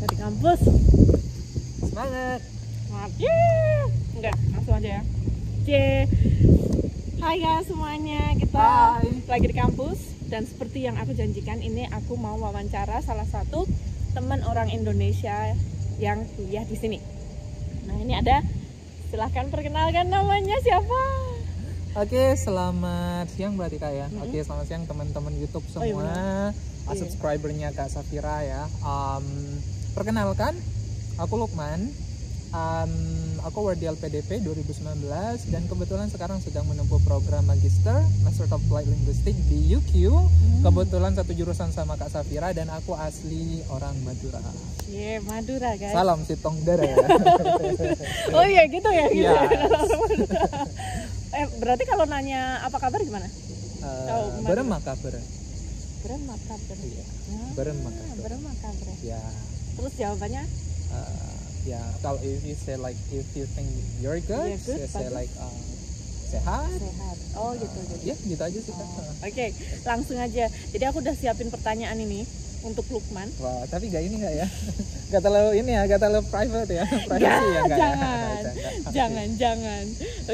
Dari kampus. Semangat. Yeay. Enggak, langsung aja ya. Hai guys semuanya, kita Hai. lagi di kampus. Dan seperti yang aku janjikan, ini aku mau wawancara salah satu teman orang Indonesia yang kuliah di sini. Nah ini ada, silahkan perkenalkan namanya siapa? Oke, selamat siang berarti Kak ya. Oke, selamat siang teman-teman YouTube Oh, iya, semua, subscribernya Kak Safira ya. Perkenalkan, aku Lukman. Aku award di LPDP 2019 dan kebetulan sekarang sedang menempuh program Magister Master of Applied Linguistics di UQ. Kebetulan satu jurusan sama Kak Safira dan aku asli orang Madura. Madura guys. Salam Sitong Dara ya. Oh iya gitu ya. Gitu. Yes. Berarti kalau nanya apa kabar gimana? Berem kabar. Berem kabar. Iya. Berem kabar. Ya. Terus jawabannya? Ya, kalau if you say like if you think you're good, Yeah, good, say like sehat. Sehat. Oh gitu. Ya, gitu aja sih Kak. Oke, langsung aja. Jadi aku udah siapin pertanyaan ini untuk Lukman. Wah, tapi gak ini gak ya? Gak terlalu ini ya, gak terlalu private ya. Privacy ya, enggak ya? Jangan.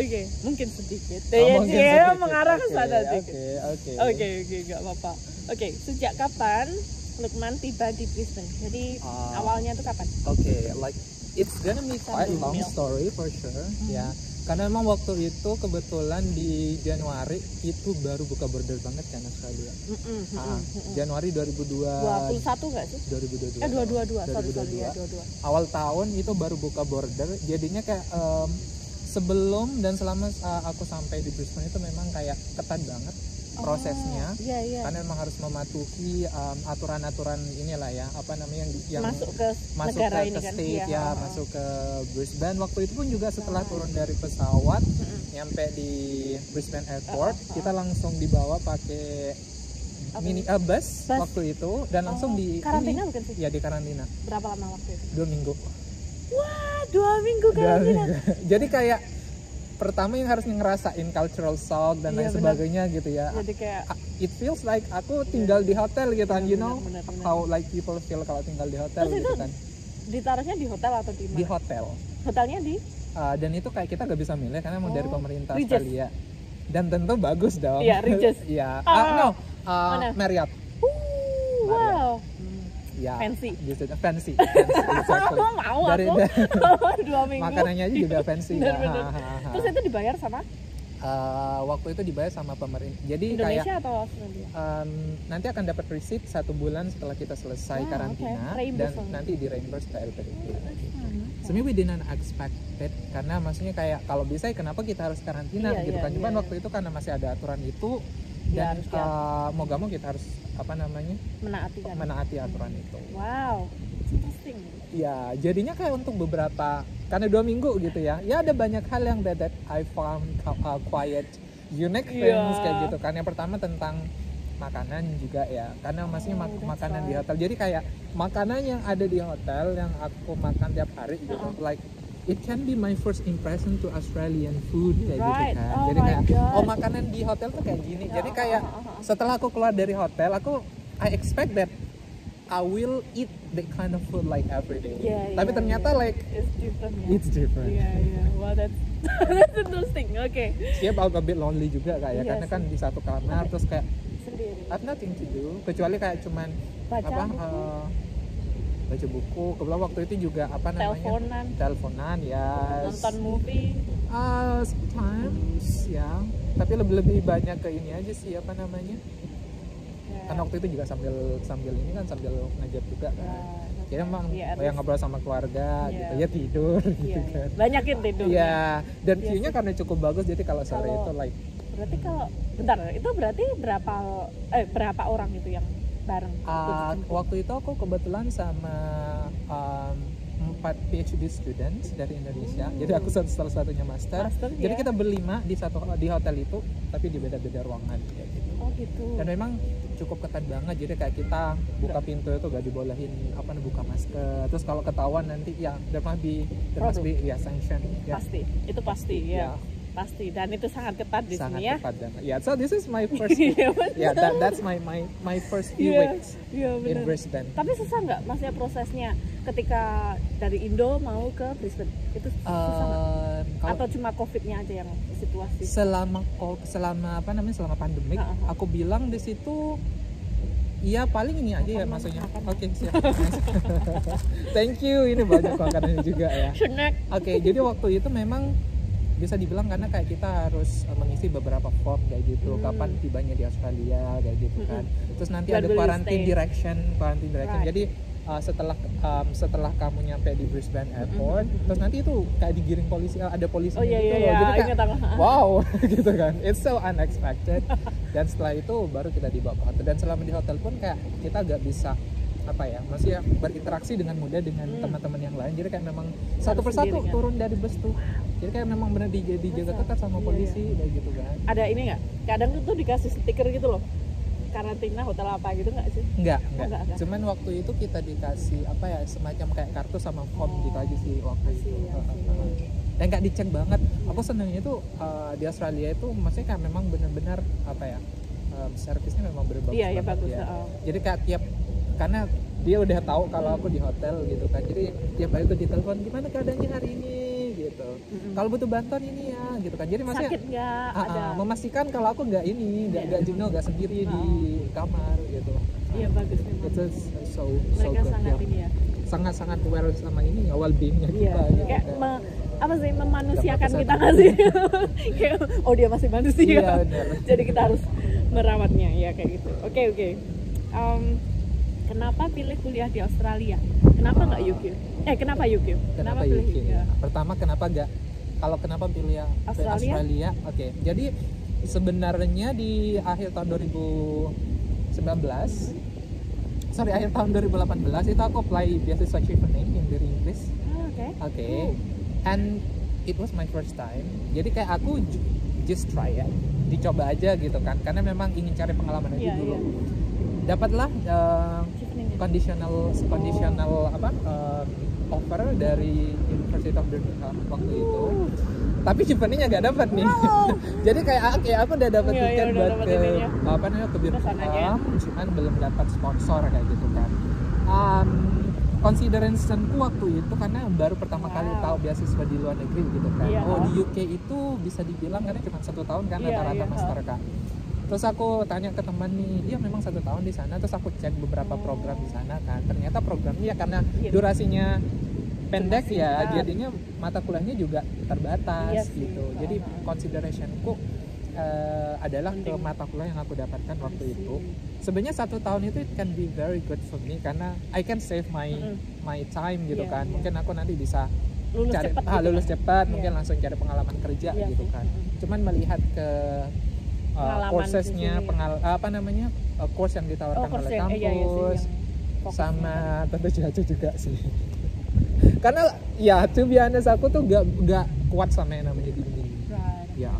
Oke, mungkin sedikit. Mungkin sedikit. Mengarah ke sana sedikit. Oke, Enggak apa-apa. Oke, sejak kapan Lukman tiba di Brisbane? Jadi awalnya tuh kapan? Oke, like it's gonna be quite long story for sure. Ya, karena memang waktu itu kebetulan di Januari itu baru buka border banget kan Australia. Januari 2021 nggak sih? 2022. 2022. Awal tahun itu baru buka border. Jadinya kayak sebelum dan selama aku sampai di Brisbane itu memang kayak ketat banget prosesnya. Iya. Karena memang harus mematuhi aturan-aturan inilah ya, apa namanya yang masuk ke negara ini kan. State ya, masuk ke Brisbane. Waktu itu pun juga setelah turun dari pesawat nyampe di Brisbane Airport, kita langsung dibawa pakai mini bus waktu itu dan langsung di karantina bukan sih? Ya, di karantina. Berapa lama waktu itu? 2 minggu. Wah, 2 minggu karantina. Jadi kayak pertama yang harus ngerasain cultural shock dan lain sebagainya gitu ya. Jadi kayak it feels like aku tinggal di hotel gitu kan, you know how like people feel kalau tinggal di hotel. Terus gitu itu kan. Ditaruhnya di hotel atau di mana? Di hotel. Hotelnya di? Dan itu kayak kita gak bisa milih karena mau dari pemerintah Regis. Australia. Dan tentu bagus dong. Iya, Regis. Iya. Mana? Marriott. Wow. Ya, fancy. Fancy. Mau dari aku 2 minggu. Makanannya aja juga fancy. Bener. Terus itu dibayar sama? Waktu itu dibayar sama pemerintah. Jadi Indonesia kayak atau Australia? Nanti akan dapat receipt 1 bulan setelah kita selesai karantina dan nanti di reimburse ke LPDP. Sebenarnya we didn't expect it karena maksudnya kayak kalau bisa kenapa kita harus karantina gitu kan. Cuman waktu itu karena masih ada aturan itu dan mau gak mau kita harus menaati aturan itu. Wow, interesting. Ya, jadinya kayak untuk beberapa karena 2 minggu gitu ya. Ya ada banyak hal yang that I found quite unique things kayak gitu kan. Yang pertama tentang makanan juga ya. Karena maksudnya makanan di hotel. Jadi kayak makanan yang ada di hotel yang aku makan tiap hari gitu. Like it can be my first impression to Australian food kayak gitu kan. Jadi kayak makanan di hotel tuh kayak gini. Jadi kayak setelah aku keluar dari hotel, I expect that I will eat that kind of food like every day. Tapi ternyata like it's different. Wow, that's interesting. Okay. Siap agak bit lonely juga kayak karena kan di satu kamar terus kayak sendiri. I have nothing to do kecuali kayak cuman baca buku. Kebetulan waktu itu juga teleponan ya. Nonton movie. Sometimes ya. Tapi lebih banyak ke ini aja sih Karena waktu itu juga sambil ini kan sambil ngajar juga kan. Jadi emang yang ngobrol sama keluarga gitu ya tidur gitu kan. Banyakin tidur. Iya. Dan view-nya karena cukup bagus jadi kalau sore itu like. Berarti itu berarti berapa orang itu yang bareng? Waktu itu aku kebetulan sama 4 PhD students dari Indonesia. Jadi aku satu-satunya master. Jadi kita berlima di hotel itu, tapi di beda-beda ruangan kayak gitu. Oh gitu. Dan memang cukup ketat banget. Jadi kayak kita buka pintu itu gak dibolehin buka masker. Terus kalau ketahuan nanti ya there must be sanction. Pasti. Itu pasti ya. pasti, dan itu sangat ketat di sangat sini ya. ketat dan so this is my first Iya, yeah, that's my first few Iya, weeks iya, in benar. Brisbane. Tapi susah nggak maksudnya prosesnya ketika dari Indo mau ke Brisbane? Itu susah nggak? Kalau Atau cuma COVID-nya aja yang situasi? selama pandemik, aku bilang di situ iya paling ini aja ya maksudnya. Oke, siap. Thank you, ini banyak makanannya juga ya. Snack. Oke, jadi waktu itu memang bisa dibilang karena kayak kita harus mengisi beberapa form kayak gitu, kapan tibanya di Australia kayak gitu kan. Terus nanti Where ada will you quarantine stay? direction. Right. Jadi setelah kamu nyampe di Brisbane Airport, terus nanti itu kayak digiring polisi, ada polisi Oh iya gitu iya loh. iya, Jadi kayak ingat aku. wow gitu kan, it's so unexpected. Dan setelah itu baru kita dibawa ke hotel, dan selama di hotel pun kayak kita gak bisa maksudnya berinteraksi dengan mudah dengan teman-teman yang lain. Jadi kayak memang satu persatu sendiri, kan? turun dari bus tuh. Jadi kayak memang benar dijaga ketat sama polisi kayak gitu kan. Ada ini nggak? Kadang tuh dikasih stiker gitu loh, karantina hotel apa gitu nggak sih? Enggak. enggak. Cuman waktu itu kita dikasih semacam kayak kartu sama form gitu aja sih waktu itu. Dan nggak dicek banget. Aku senangnya tuh di Australia itu maksudnya kayak memang benar-benar servisnya memang berbagus Iya, banget bagus. ya. Jadi kayak karena dia udah tahu kalau aku di hotel gitu kan, jadi tiap hari tuh ditelepon gimana keadaannya hari ini gitu. Kalau butuh bantuan ini ya gitu kan. Jadi maksudnya Sakit nggak? Ada. memastikan kalau aku nggak jenuh, nggak sendiri di kamar gitu. Iya bagus memang. Itu so Mereka good sangat ya. ini ya. Sangat aware sama ini well being-nya Iya. kita gitu Kayak kan. memanusiakan Dapat kita nggak sih? Kayak oh dia masih manusia. Iya, benar. Jadi kita harus merawatnya ya kayak gitu. Oke. Kenapa pilih kuliah di Australia? Kenapa nggak UK? Kenapa UK? Kenapa pilih UK? Ya. Pertama kenapa pilih Australia? Oke. Jadi sebenarnya di akhir tahun 2018 itu aku apply beasiswa Chevening yang dari Inggris. Oke. And it was my first time. Jadi kayak aku just try ya, dicoba aja gitu kan. Karena memang ingin cari pengalaman aja dulu. Dapatlah conditional offer dari University of Birmingham waktu itu. Tapi Chevening gak dapat nih. Jadi kayak aku udah dapat tiket buat ke Birmingham, cuman belum dapat sponsor kayak gitu kan. Considerationku waktu itu karena baru pertama kali tahu beasiswa di luar negeri gitu kan. Di UK itu bisa dibilang karena cuma 1 tahun kan rata-rata master kan. Terus aku tanya ke teman nih, dia memang 1 tahun di sana. Terus aku cek beberapa program di sana kan. Ternyata programnya karena durasinya pendek ya, jadinya mata kuliahnya juga terbatas gitu. Jadi considerationku adalah ke mata kuliah yang aku dapatkan waktu itu. Sebenarnya 1 tahun itu it can be very good for me karena I can save my time gitu kan. Mungkin aku nanti bisa lulus cepat, mungkin langsung cari pengalaman kerja gitu kan. Cuman melihat ke courses-nya, course yang ditawarkan oleh kampus, sama tentu cuaca juga sih. Karena ya to be honest aku tuh gak kuat sama yang namanya dingin. Ya.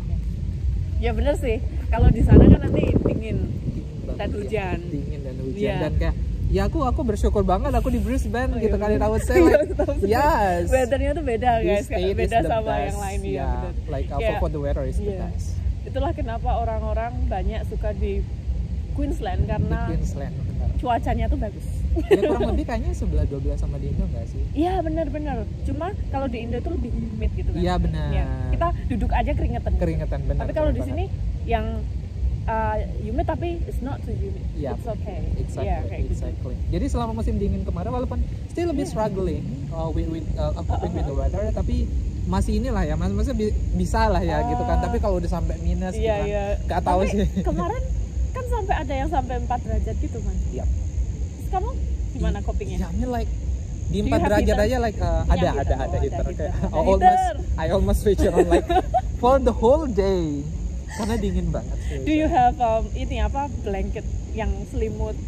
Ya bener sih. Kalau di sana kan nanti dingin dan hujan. Dingin dan hujan dan kayak ya aku bersyukur banget aku di Brisbane gitu kan. I would say like yes. Weathernya tuh beda guys, beda sama best. yang lain ya. Like for the weather is the best. Itulah kenapa orang-orang banyak suka di Queensland karena benar. Cuacanya tuh bagus. Ya kurang lebih kayaknya 11-12 sama di Indo nggak sih? Iya benar. Cuma kalau di Indo tuh lebih humid gitu kan. Iya benar. Ya, kita duduk aja keringetan. Benar. Tapi kalau di sini yang humid tapi it's not too humid. Yeah. It's okay. Exactly. Jadi selama musim dingin kemarin walaupun still a bit struggling with coping with the weather, tapi masih inilah ya, maksudnya bisa lah ya gitu kan. Tapi kalau udah sampai minus gitu kan, nggak tahu sih. Kemarin kan sampai ada yang sampai 4 derajat gitu kan. Iya. Terus kamu gimana copingnya? Ya, like di 4 derajat aja like ada heater. I almost switch on like for the whole day karena dingin banget. Do you have blanket yang selimut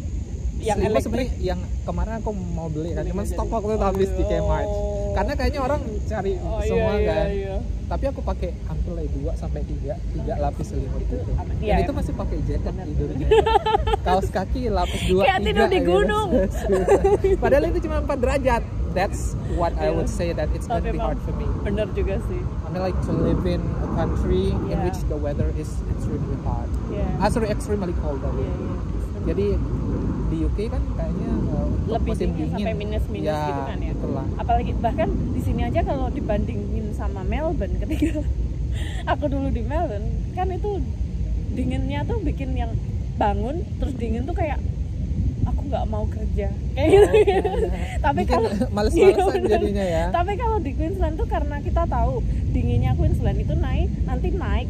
yang elektrik? Sebenarnya yang kemarin aku mau beli kan, cuman stok waktu itu habis di Kmart. Karena kayaknya orang cari semua kan. Tapi aku pakai hampir 2-3 lapis selimut itu. Dan itu masih pakai jaket tidurnya. Kaos kaki lapis 2-3. Kayak tidur di gunung. Padahal itu cuma 4 derajat. that's what I would say that it's gonna Tapi be hard for me. Bener juga sih. I mean like to live in a country in Yeah. which the weather is extremely hot. Yeah. Sorry, extremely cold. Iya, iya. Jadi di UK kan kayaknya untuk Lebih musim dingin dingin sampai minus-minus ya, gitu kan ya. Itulah. Apalagi bahkan di sini aja kalau dibandingin sama Melbourne ketika aku dulu di Melbourne kan itu dinginnya tuh bikin yang bangun terus dingin tuh kayak aku nggak mau kerja kayak gitu. Tapi Bikin kalau males-malesan Iya, jadinya ya. tapi kalau di Queensland tuh karena kita tahu dinginnya Queensland itu nanti naik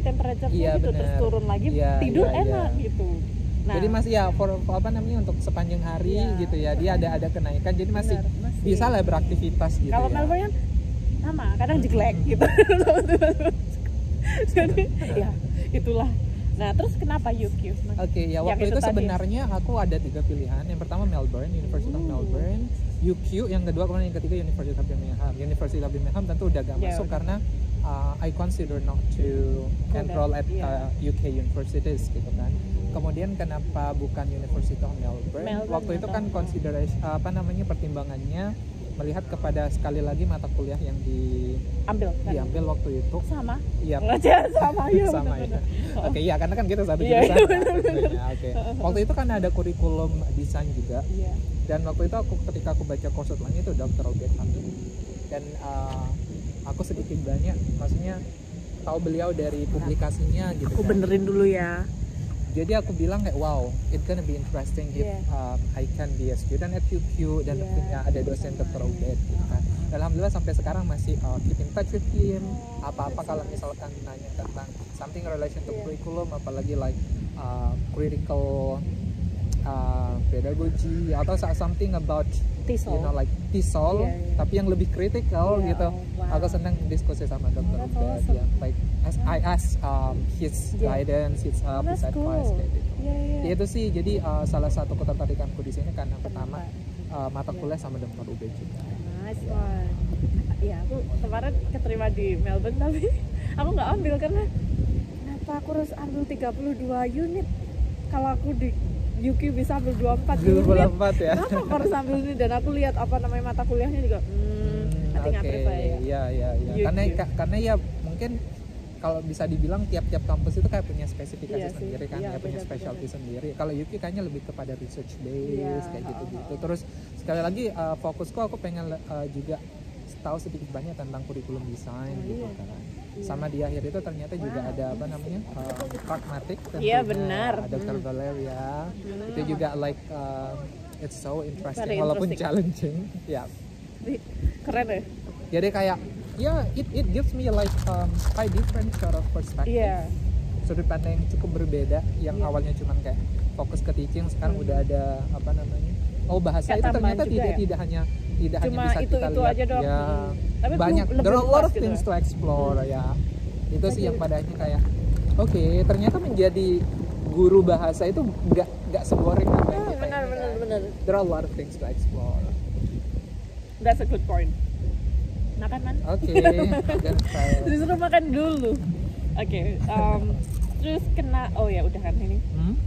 temperature-nya Iya, gitu bener. terus turun lagi Iya, tidur iya, enak iya. gitu. Nah, Jadi masih ya for apa namanya untuk sepanjang hari Iya. gitu ya dia ada kenaikan jadi masih bener, masih. bisa lah beraktivitas gitu Kalau ya. Melbourne kan sama, kadang jelek gitu. Jadi ya itulah. Nah terus kenapa UQ? Oke, ya Yang waktu itu itu tadi. sebenarnya aku ada 3 pilihan. Yang pertama Melbourne, University of Melbourne, UQ, yang kedua kemudian yang ketiga University of Birmingham. University of Birmingham tentu udah gak Ya, masuk udah. karena I consider not to enroll at iya. UK universities gitu kan. Kemudian kenapa bukan University of Melbourne? Waktu itu kan consideration pertimbangannya melihat kepada sekali lagi mata kuliah yang Ambil kan? diambil waktu itu. Sama? Iya. Aja sama ya. Sama ya. bener-bener. Oke, iya karena kan kita satu Iya, jurusan. iya, kan, sebenarnya. Oke. Waktu itu kan ada kurikulum desain juga. Iya. Dan waktu itu ketika aku baca course outline itu doctoral grade dan aku sedikit banyak maksudnya tahu beliau dari publikasinya gitu Aku kan. benerin dulu ya. Jadi aku bilang kayak wow, it's gonna be interesting if Yeah. I can be a student at UQ dan Yeah. ada dosen doctoral grade gitu kan. Dan alhamdulillah sampai sekarang masih keep in touch with him. Apa-apa kalau misalkan nanya tentang something relation to Yeah. curriculum, apalagi like critical pedagogy atau something about Tisol. you know like TESOL, Yeah, yeah. tapi yang lebih kritikal Yeah, gitu. oh, wow. Aku senang diskusi sama Dr. That's Ubed awesome. ya. Like as I ask his Yeah. guidance, his help, his That's advice cool. kayak gitu. Iya, iya. Ya itu sih jadi salah satu ketertarikanku di sini karena pertama mata Yeah. kuliah sama Dr. Ubed juga. Nice one. Iya, aku kemarin keterima di Melbourne tapi aku nggak ambil karena kenapa aku harus ambil 32 unit kalau aku di UK bisa ambil 24 unit. 24 ya. Kenapa aku harus ambil ini dan aku lihat apa namanya mata kuliahnya juga I think I prefer ya. Iya. UQ. Karena ya mungkin kalau bisa dibilang tiap-tiap kampus itu kayak punya spesifikasi Iya sih. sendiri kan, Iya, ya punya beda-beda. specialty sendiri. Kalau UK kayaknya lebih kepada research based Iya, kayak gitu-gitu. Terus sekali lagi fokusku aku pengen juga tahu sedikit banyak tentang kurikulum desain gitu iya. kan. Iya. Sama di akhir itu ternyata juga Wow. ada apa namanya pragmatic. Iya, benar. Dr. Valeria itu juga like it's so interesting Very walaupun interesting. challenging. Ya. Keren ya? Jadi kayak it gives me like quite different sort of perspective. Iya. Sudut pandang yang cukup berbeda yang Iya. awalnya cuman kayak fokus ke teaching sekarang udah ada apa namanya bahasa Kayak itu tambahan ternyata juga ya? tidak hanya Cuma bisa kita itu lihat aja doang. ya Tapi banyak lebih there are a lot luas of gitu things ya? to explore ya itu sih yang Jadi- pada akhirnya kayak oke, ternyata menjadi guru bahasa itu nggak seboring apa yang kita Benar. there are a lot of things to explore. That's a good point. Makan man? Oke, dan saya Disuruh makan dulu. Oke. Terus udah kan ini.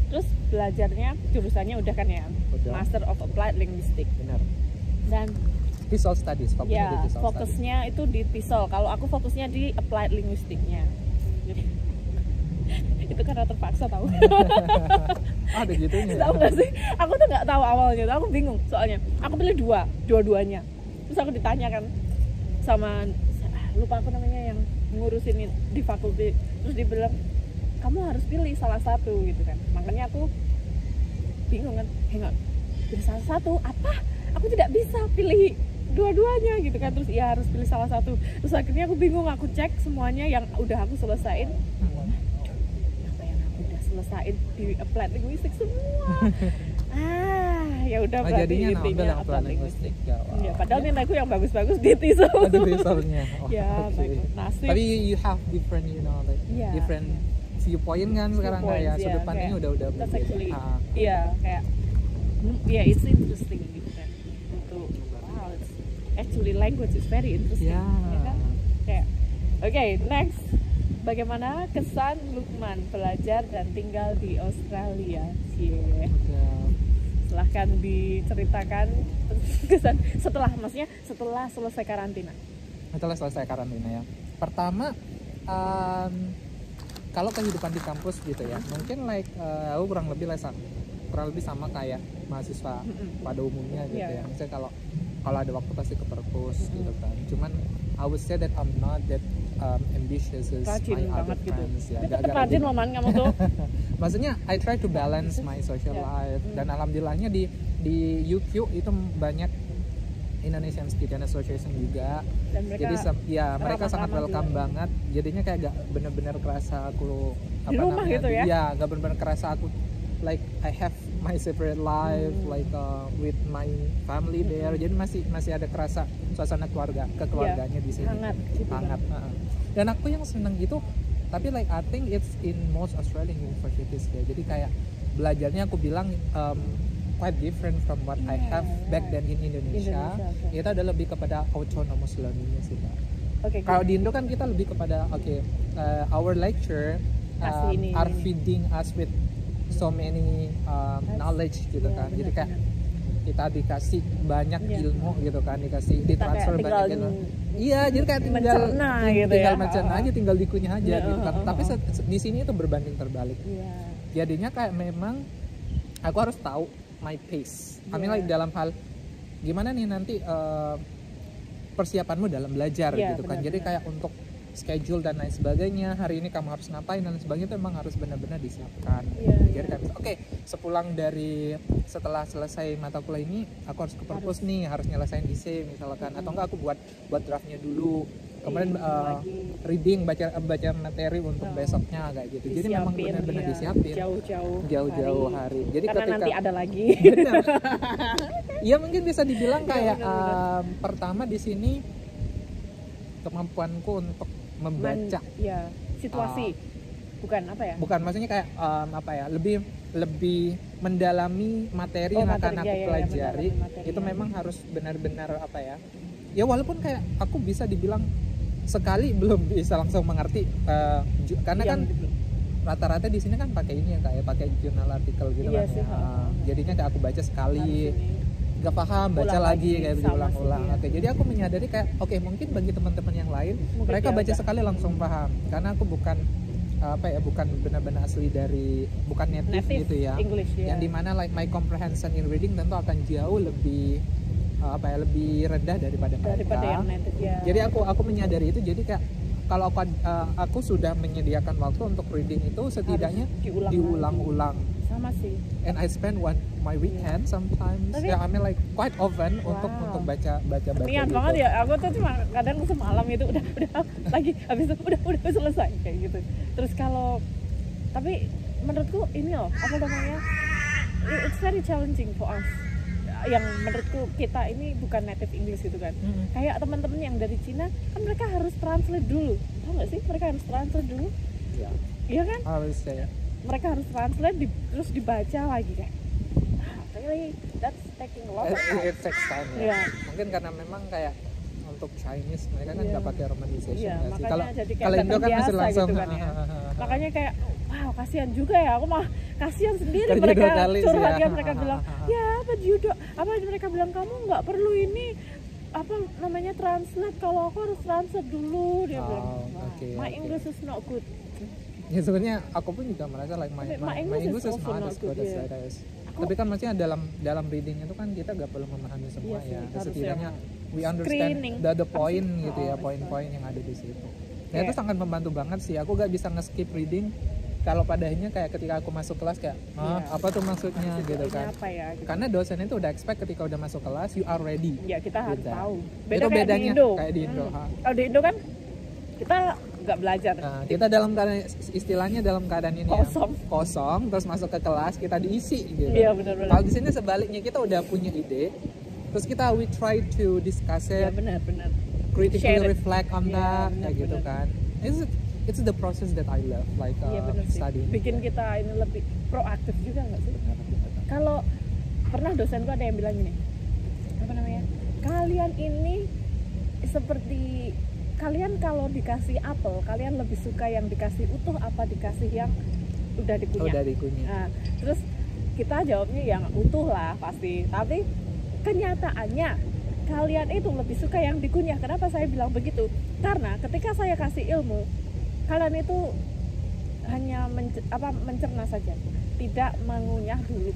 Terus belajarnya jurusannya udah kan ya? Udah. Master of Applied Linguistics. benar. Dan TESOL studies, fokusnya di ya TESOL studies. fokusnya itu di TESOL. Kalau aku fokusnya di Applied Linguistics-nya. Jadi itu karena terpaksa tahu. Ada gitunya. Tahu nggak sih? Aku tuh nggak tahu awalnya. Aku bingung soalnya. Aku pilih dua-duanya. Terus aku ditanyakan sama lupa aku namanya yang ngurusin di fakulti. Terus dia bilang kamu harus pilih salah satu gitu kan. Makanya aku bingung kan. Nggak pilih salah satu apa? Aku tidak bisa pilih dua-duanya gitu kan. Terus ya harus pilih salah satu. Terus akhirnya aku bingung. Aku cek semuanya yang udah aku selesain. Apa yang aku udah selesain di Applied Linguistics semua. Ya udah berarti jadinya ngambil intinya yang Applied Linguistics. Ya, wow. Ya, padahal nilaiku yang bagus-bagus di TESOL. Ada TESOL-nya. Oh, Ya, oke. bagus. Nasib. Tapi you have different, like Iya. different viewpoint kan sekarang Viewpoints, kayak sudut ya, pandangnya kayak udah that's berbeda. actually Ah. iya kayak ya it's interesting gitu kan untuk wow it's actually language is very interesting Ya. kan kayak oke, next bagaimana kesan Lukman belajar dan tinggal di Australia? Udah. silahkan diceritakan kesan maksudnya setelah selesai karantina. Setelah selesai karantina ya. Pertama, kalau kehidupan di kampus gitu ya, mungkin aku kurang lebih sama kayak mahasiswa pada umumnya gitu ya. Misalnya kalau ada waktu pasti ke perpus gitu kan. Cuman I would say that I'm not that ambitious as rajin my other banget friends gitu. ya. Tetap rajin loh man kamu tuh. Maksudnya I try to balance my social life dan alhamdulillahnya di UQ itu banyak Indonesian Student Association juga. Dan mereka sangat welcome banget. Jadinya kayak gak bener-bener kerasa aku di rumah gitu ya. Iya, gak bener-bener kerasa aku like I have my separate life with my family there. Jadi masih ada kerasa suasana kekeluarganya di sini. Hangat gitu. Hangat. Dan aku yang seneng gitu, tapi like I think it's in most Australian universities ya. Jadi kayak belajarnya aku bilang quite different from what I have back then in Indonesia. Kita ada lebih kepada autonomous learning-nya sih Kak. Kalau di Indo kan kita lebih kepada our lecture are feeding us with so many knowledge gitu kan. Jadi kayak kita dikasih banyak ilmu gitu kan, ditransfer banyak ilmu. Iya, jadi kayak tinggal mencerna aja, tinggal dikunyah aja gitu kan. Tapi di sini itu berbanding terbalik. Jadinya kayak memang aku harus tahu my pace. I mean like dalam hal gimana nih nanti persiapanmu dalam belajar gitu kan. Jadi kayak untuk schedule dan lain sebagainya, hari ini kamu harus ngapain dan sebagainya itu emang harus benar-benar disiapkan. Jadi kan sepulang dari setelah selesai mata kuliah ini aku harus ke perpus nih, harus nyelesain essay misalkan, atau enggak aku buat draftnya dulu, kemudian reading baca materi untuk besoknya kayak gitu. Jadi memang benar-benar disiapin jauh-jauh hari. Jadi karena ketika nanti ada lagi. Iya mungkin bisa dibilang kayak pertama di sini kemampuanku untuk membaca situasi bukan maksudnya kayak lebih mendalami materi yang akan aku pelajari itu memang harus benar-benar ya walaupun kayak aku bisa dibilang sekali belum bisa langsung mengerti karena kan rata-rata di sini kan pakai ini ya kayak pakai jurnal artikel gitu kan jadinya kayak aku baca sekali gak paham baca lagi kayak diulang-ulang. Jadi aku menyadari kayak mungkin bagi teman-teman yang lain mereka baca sekali langsung paham karena aku bukan bukan benar-benar asli dari bukan native gitu ya English, yang dimana like my comprehension in reading tentu akan jauh lebih lebih rendah daripada yang native Jadi aku menyadari itu. Jadi kayak kalau aku sudah menyediakan waktu untuk reading itu setidaknya diulang-ulang sama sih. And I spend my weekend sometimes. I mean like quite often untuk baca niat gitu. banget ya. Aku tuh cuma kadang semalam itu udah lagi habis itu udah selesai kayak gitu. Terus tapi menurutku ini loh, it's very challenging for us. Yang menurutku kita ini bukan native English gitu kan. Kayak teman-teman yang dari Cina kan mereka harus translate dulu. Tahu nggak sih? Mereka harus translate dulu. Iya kan? Harus ya. Mereka harus translate terus dibaca lagi kayak really that's taking a lot of time. It takes time ya. Mungkin karena memang kayak untuk Chinese mereka kan nggak pakai romanization ya sih. Kalau Indo kan masih langsung gitu kan, makanya kayak wow kasihan juga ya, aku mah kasihan sendiri mereka curhatnya mereka bilang mereka bilang kamu nggak perlu ini translate, kalau aku harus translate dulu dia bilang my English is not good. Ya sebenarnya aku pun juga merasa like my English is not as good as that is. Tapi kan maksudnya dalam reading itu kan kita gak perlu memahami semua setidaknya we understand the point gitu ya, poin-poin yang ada di situ. Itu sangat membantu banget sih. Aku gak bisa nge-skip reading kalau padanya kayak ketika aku masuk kelas kayak apa tuh maksudnya gitu kan. Karena dosen itu udah expect ketika udah masuk kelas you are ready. Ya kita harus tahu. Itu bedanya kayak di Indo. Kalau di Indo kan kita nggak belajar. Kita dalam keadaan istilahnya dalam keadaan ini kosong terus masuk ke kelas kita diisi gitu. Iya benar-benar. Kalau di sini sebaliknya kita udah punya ide terus we try to discuss it. Ya benar-benar. Critically reflect on that kayak gitu kan. It's the process that I love like studying. Bikin kita ini lebih proaktif juga nggak sih? Kalau pernah dosenku ada yang bilang gini, kalian ini seperti kalian kalau dikasih apel, kalian lebih suka yang dikasih utuh apa dikasih yang udah dikunyah? Udah dikunyah. Nah, terus kita jawabnya yang utuh lah pasti, tapi kenyataannya kalian itu lebih suka yang dikunyah. Kenapa saya bilang begitu? Karena ketika saya kasih ilmu, kalian itu hanya mencerna saja, tidak mengunyah dulu,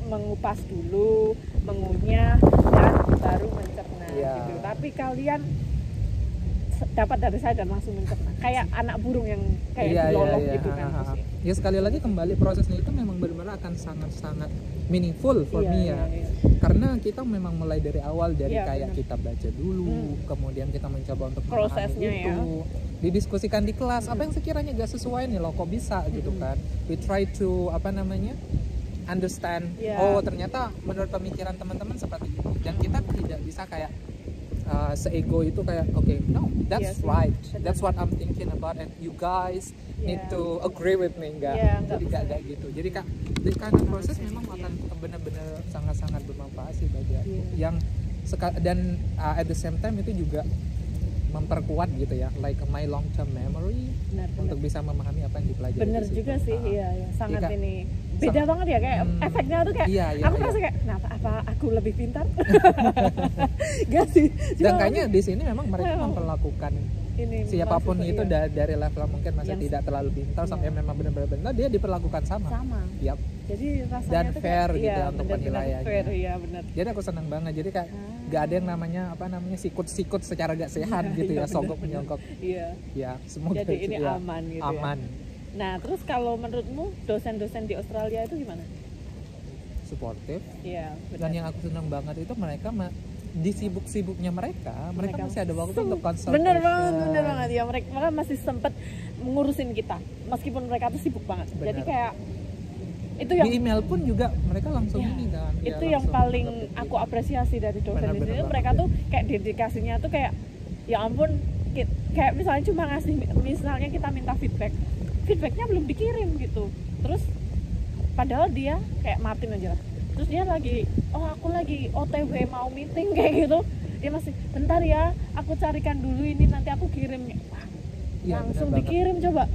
mengupas dulu, mengunyah dan baru mencerna gitu. Tapi kalian dapat dari saya dan langsung mencerna, kayak anak burung yang kayak diloloh gitu kan. Ya sekali lagi kembali prosesnya itu memang benar-benar akan sangat-sangat meaningful for me ya. Karena kita memang mulai dari awal dari kayak kita baca dulu, kemudian kita mencoba untuk prosesnya itu, didiskusikan di kelas apa yang sekiranya gak sesuai nih loh, kok bisa gitu kan. We try to understand. Oh ternyata menurut pemikiran teman-teman seperti itu, dan kita tidak bisa kayak seego itu kayak no, that's right, that's what I'm thinking about and you guys need to agree with me. Jadi gak gitu. Jadi kak, karena proses memang akan benar-benar sangat-sangat bermanfaat sih bagi aku. Yang dan at the same time itu juga memperkuat gitu ya, like my long term memory, untuk bisa memahami apa yang dipelajari. Bener juga sih, sangat ini beda banget ya, kayak efeknya tuh kayak aku merasa kayak kenapa, apa aku lebih pintar? Gak sih. Dan kayaknya di sini memang mereka memperlakukan ini, siapapun itu dari level mungkin masih tidak terlalu pintar sampai memang benar-benar dia diperlakukan sama. Jadi rasanya dan tuh fair kayak, gitu untuk penilaiannya. Fair, benar. Jadi aku senang banget. Jadi kayak gak ada yang namanya sikut-sikut secara gak sehat gitu ya, sogok-menyogok. Ya, semoga jadi ini aman gitu. Aman. Nah, terus kalau menurutmu dosen-dosen di Australia itu gimana? Suportif. Iya, benar. Dan yang aku senang banget itu mereka di sibuk-sibuknya mereka masih ada waktu untuk konsultasi. Bener banget ya, mereka masih sempat ngurusin kita meskipun mereka tuh sibuk banget. Bener. Jadi kayak itu yang di email pun juga mereka langsung ini kan. Itu yang paling aku apresiasi dari dosen di sini. Mereka tuh kayak dedikasinya tuh kayak ya ampun, kayak misalnya cuma ngasih, misalnya kita minta feedbacknya belum dikirim gitu, terus padahal dia kayak Martin aja lah, terus dia lagi aku lagi OTW mau meeting kayak gitu, dia masih bentar ya aku carikan dulu ini nanti aku kirim. Langsung dikirim coba.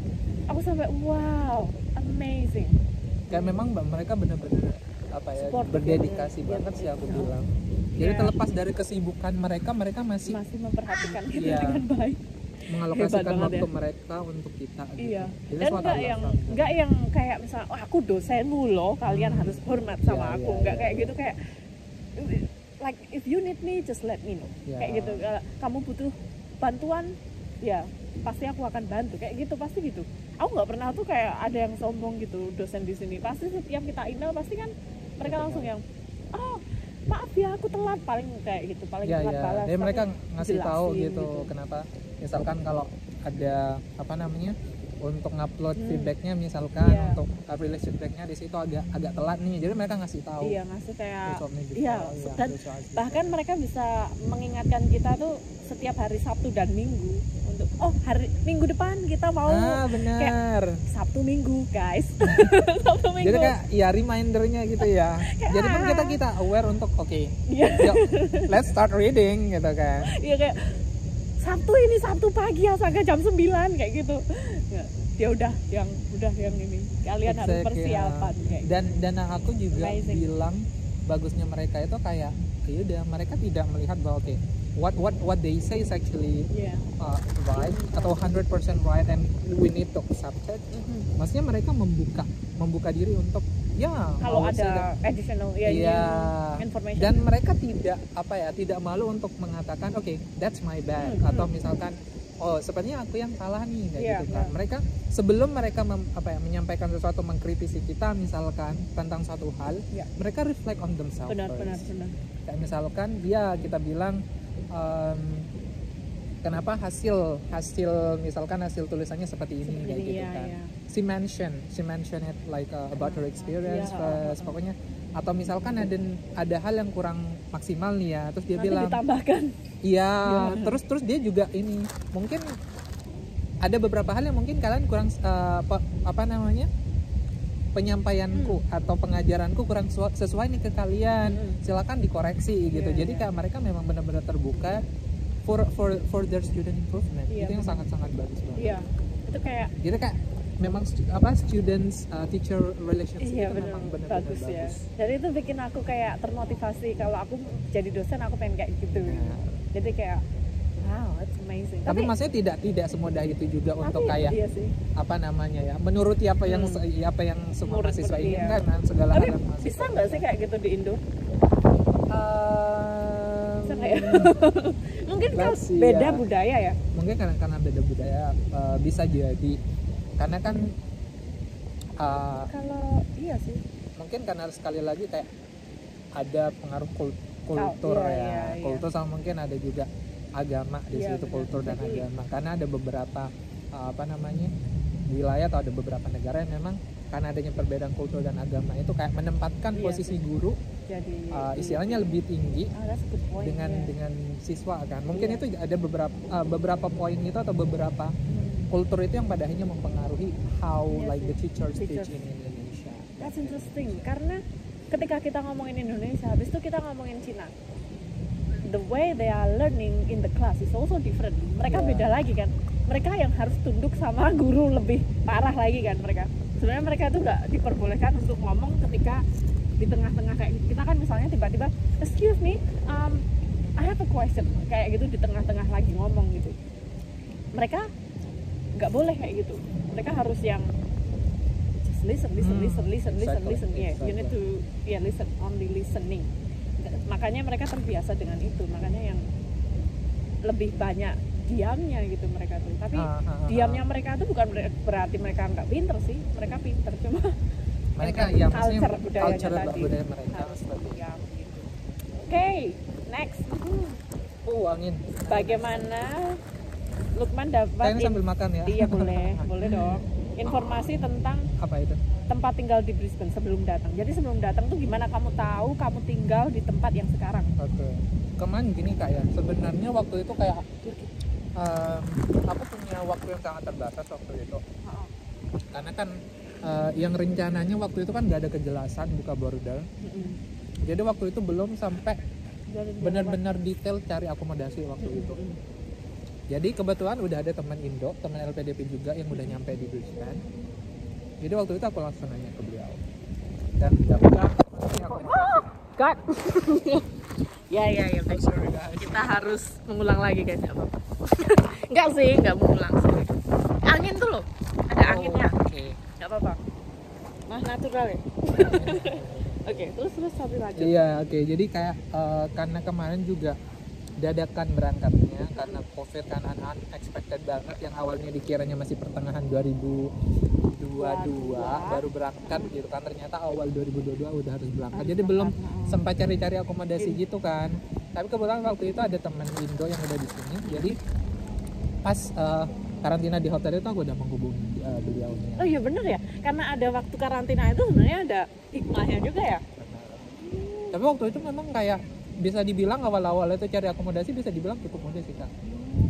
Aku sampai wow, amazing. Kayak memang mereka benar-benar berdedikasi banget sih aku bilang. Jadi terlepas dari kesibukan mereka masih memperhatikan kita dengan baik, mengalokasikan waktu mereka untuk kita gitu. Jadi dan nggak yang kayak misalnya aku dosenmu loh, kalian harus hormat sama aku, nggak kayak gitu, kayak like if you need me just let me know, kayak gitu. Kamu butuh bantuan pasti aku akan bantu, kayak gitu, pasti gitu. Aku nggak pernah tuh kayak ada yang sombong gitu dosen di sini. Pasti setiap kita email pasti kan mereka langsung yang maaf ya aku telat, paling kayak gitu, paling telat balas. Jadi mereka ngasih tahu gitu gitu kenapa. Misalkan kalau ada untuk ngupload feedbacknya, misalkan untuk release feedbacknya di situ agak telat nih, jadi mereka ngasih tahu. Ngasih kayak dan bahkan mereka bisa mengingatkan kita tuh setiap hari Sabtu dan Minggu untuk hari Minggu depan kita mau benar Sabtu Minggu guys. Sabtu Minggu. Jadi kayak remindernya gitu ya. Jadi pun kita aware untuk yuk, let's start reading gitu kan. Kayak Sabtu pagi asalnya jam 9 kayak gitu. Ya udah yang ini kalian harus persiapan kayak dan aku juga bilang bagusnya mereka itu kayak udah, mereka tidak melihat bahwa what they say is actually right atau 100% right and we need to accept it. Maksudnya mereka membuka diri untuk kalau ada additional information, dan mereka tidak malu untuk mengatakan that's my bad, atau misalkan sepertinya aku yang salah nih kayak gitu kan. Mereka sebelum mereka menyampaikan sesuatu, mengkritisi kita misalkan tentang suatu hal, mereka reflect on themselves. Benar. Kayak misalkan kita bilang kenapa hasil misalkan hasil tulisannya seperti ini kayak gitu kan. She mention it like about her experience first, pokoknya. Atau misalkan ada hal yang kurang maksimal nih ya, terus dia bilang ditambahkan. Terus dia juga ini mungkin ada beberapa hal yang mungkin kalian kurang penyampaianku atau pengajaranku kurang sesuai nih ke kalian, silakan dikoreksi gitu. Jadi kayak mereka memang benar-benar terbuka for their student improvement. Itu yang sangat-sangat bagus banget. Itu kayak jadi kayak memang students teacher relationship Iya, itu bener, memang benar-benar bagus bagus. ya. Jadi itu bikin aku kayak termotivasi kalau aku jadi dosen aku pengen kayak gitu. Ya. Jadi kayak wow, it's amazing. Tapi maksudnya tidak semudah itu juga untuk kayak iya sih. apa namanya ya, menuruti apa yang semua Murid mahasiswa iya. inginkan kan, segala Tapi hal yang mahasiswa bisa nggak sih kayak gitu di Indo? Bisa nggak ya? Mungkin kalau let's see, beda ya. budaya ya. Mungkin karena beda budaya bisa jadi, karena kan Kalau iya sih. mungkin karena sekali lagi kayak ada pengaruh kultur iya, iya. kultur sama mungkin ada juga agama di Iya, situ, benar. kultur dan Jadi- agama, karena ada beberapa wilayah atau ada beberapa negara yang memang karena adanya perbedaan kultur dan agama itu kayak menempatkan Iya posisi sih. guru Jadi istilahnya lebih tinggi that's a good point, dengan ya. dengan siswa kan. Mungkin Iya. itu ada beberapa poin itu atau beberapa kultur itu yang pada akhirnya mempengaruhi how Iya like sih. the teachers Teachers. teach in Indonesia. That's interesting karena ketika kita ngomongin Indonesia, habis itu kita ngomongin Cina. The way they are learning in the class is also different. Mereka Yeah. beda lagi kan. Mereka yang harus tunduk sama guru lebih parah lagi kan mereka. Sebenarnya mereka itu nggak diperbolehkan untuk ngomong ketika di tengah-tengah kayak kita kan misalnya tiba-tiba excuse me, I have a question kayak gitu di tengah-tengah lagi ngomong gitu. Mereka nggak boleh kayak gitu. Mereka harus yang just listen. Exactly, Yeah, you need exactly. to listen, only listening. Makanya mereka terbiasa dengan itu. Makanya yang lebih banyak diamnya gitu mereka tuh. Tapi diamnya mereka tuh bukan berarti mereka nggak pinter sih. Mereka pinter cuma Mereka yang ya maksudnya culture budayanya culture tadi budaya mereka harus seperti itu. diam gitu. Oke, next. Angin. Bagaimana Lukman dapat Kayaknya sambil makan ya. Iya boleh dong. Informasi tentang Apa itu? tempat tinggal di Brisbane sebelum datang. Jadi sebelum datang tuh gimana kamu tahu kamu tinggal di tempat yang sekarang? Oke. Kemarin gini Kak ya, sebenarnya waktu itu kayak aku punya waktu yang sangat terbatas waktu itu. Oh, Karena kan yang rencananya waktu itu kan nggak ada kejelasan buka border. Jadi waktu itu belum sampai benar-benar detail cari akomodasi waktu itu. Jadi kebetulan udah ada teman Indo, teman LPDP juga yang udah nyampe di Brisbane. Jadi waktu itu aku langsung nanya ke beliau dan dapat akomodasi. God. ya. I'm sorry guys. Kita harus mengulang lagi kayaknya apa? Enggak sih, enggak mengulang sih. Angin tuh loh, ada anginnya. Oke. Enggak apa-apa. Nah, natural ya. Oke, terus sampai lanjut. Iya, oke. Jadi kayak karena kemarin juga dadakan berangkatnya karena COVID kan unexpected banget, yang awalnya dikiranya masih pertengahan 2022 baru berangkat gitu kan, ternyata awal 2022 udah harus berangkat. Jadi belum sempat cari-cari akomodasi gitu kan. Tapi kebetulan waktu itu ada teman Indo yang udah di sini. Jadi pas karantina di hotel itu aku udah menghubungi beliaunya. Oh iya bener ya, karena ada waktu karantina itu sebenarnya ada hikmahnya juga ya. Tapi waktu itu memang kayak bisa dibilang awal-awal itu cari akomodasi bisa dibilang cukup mudah sih Kak.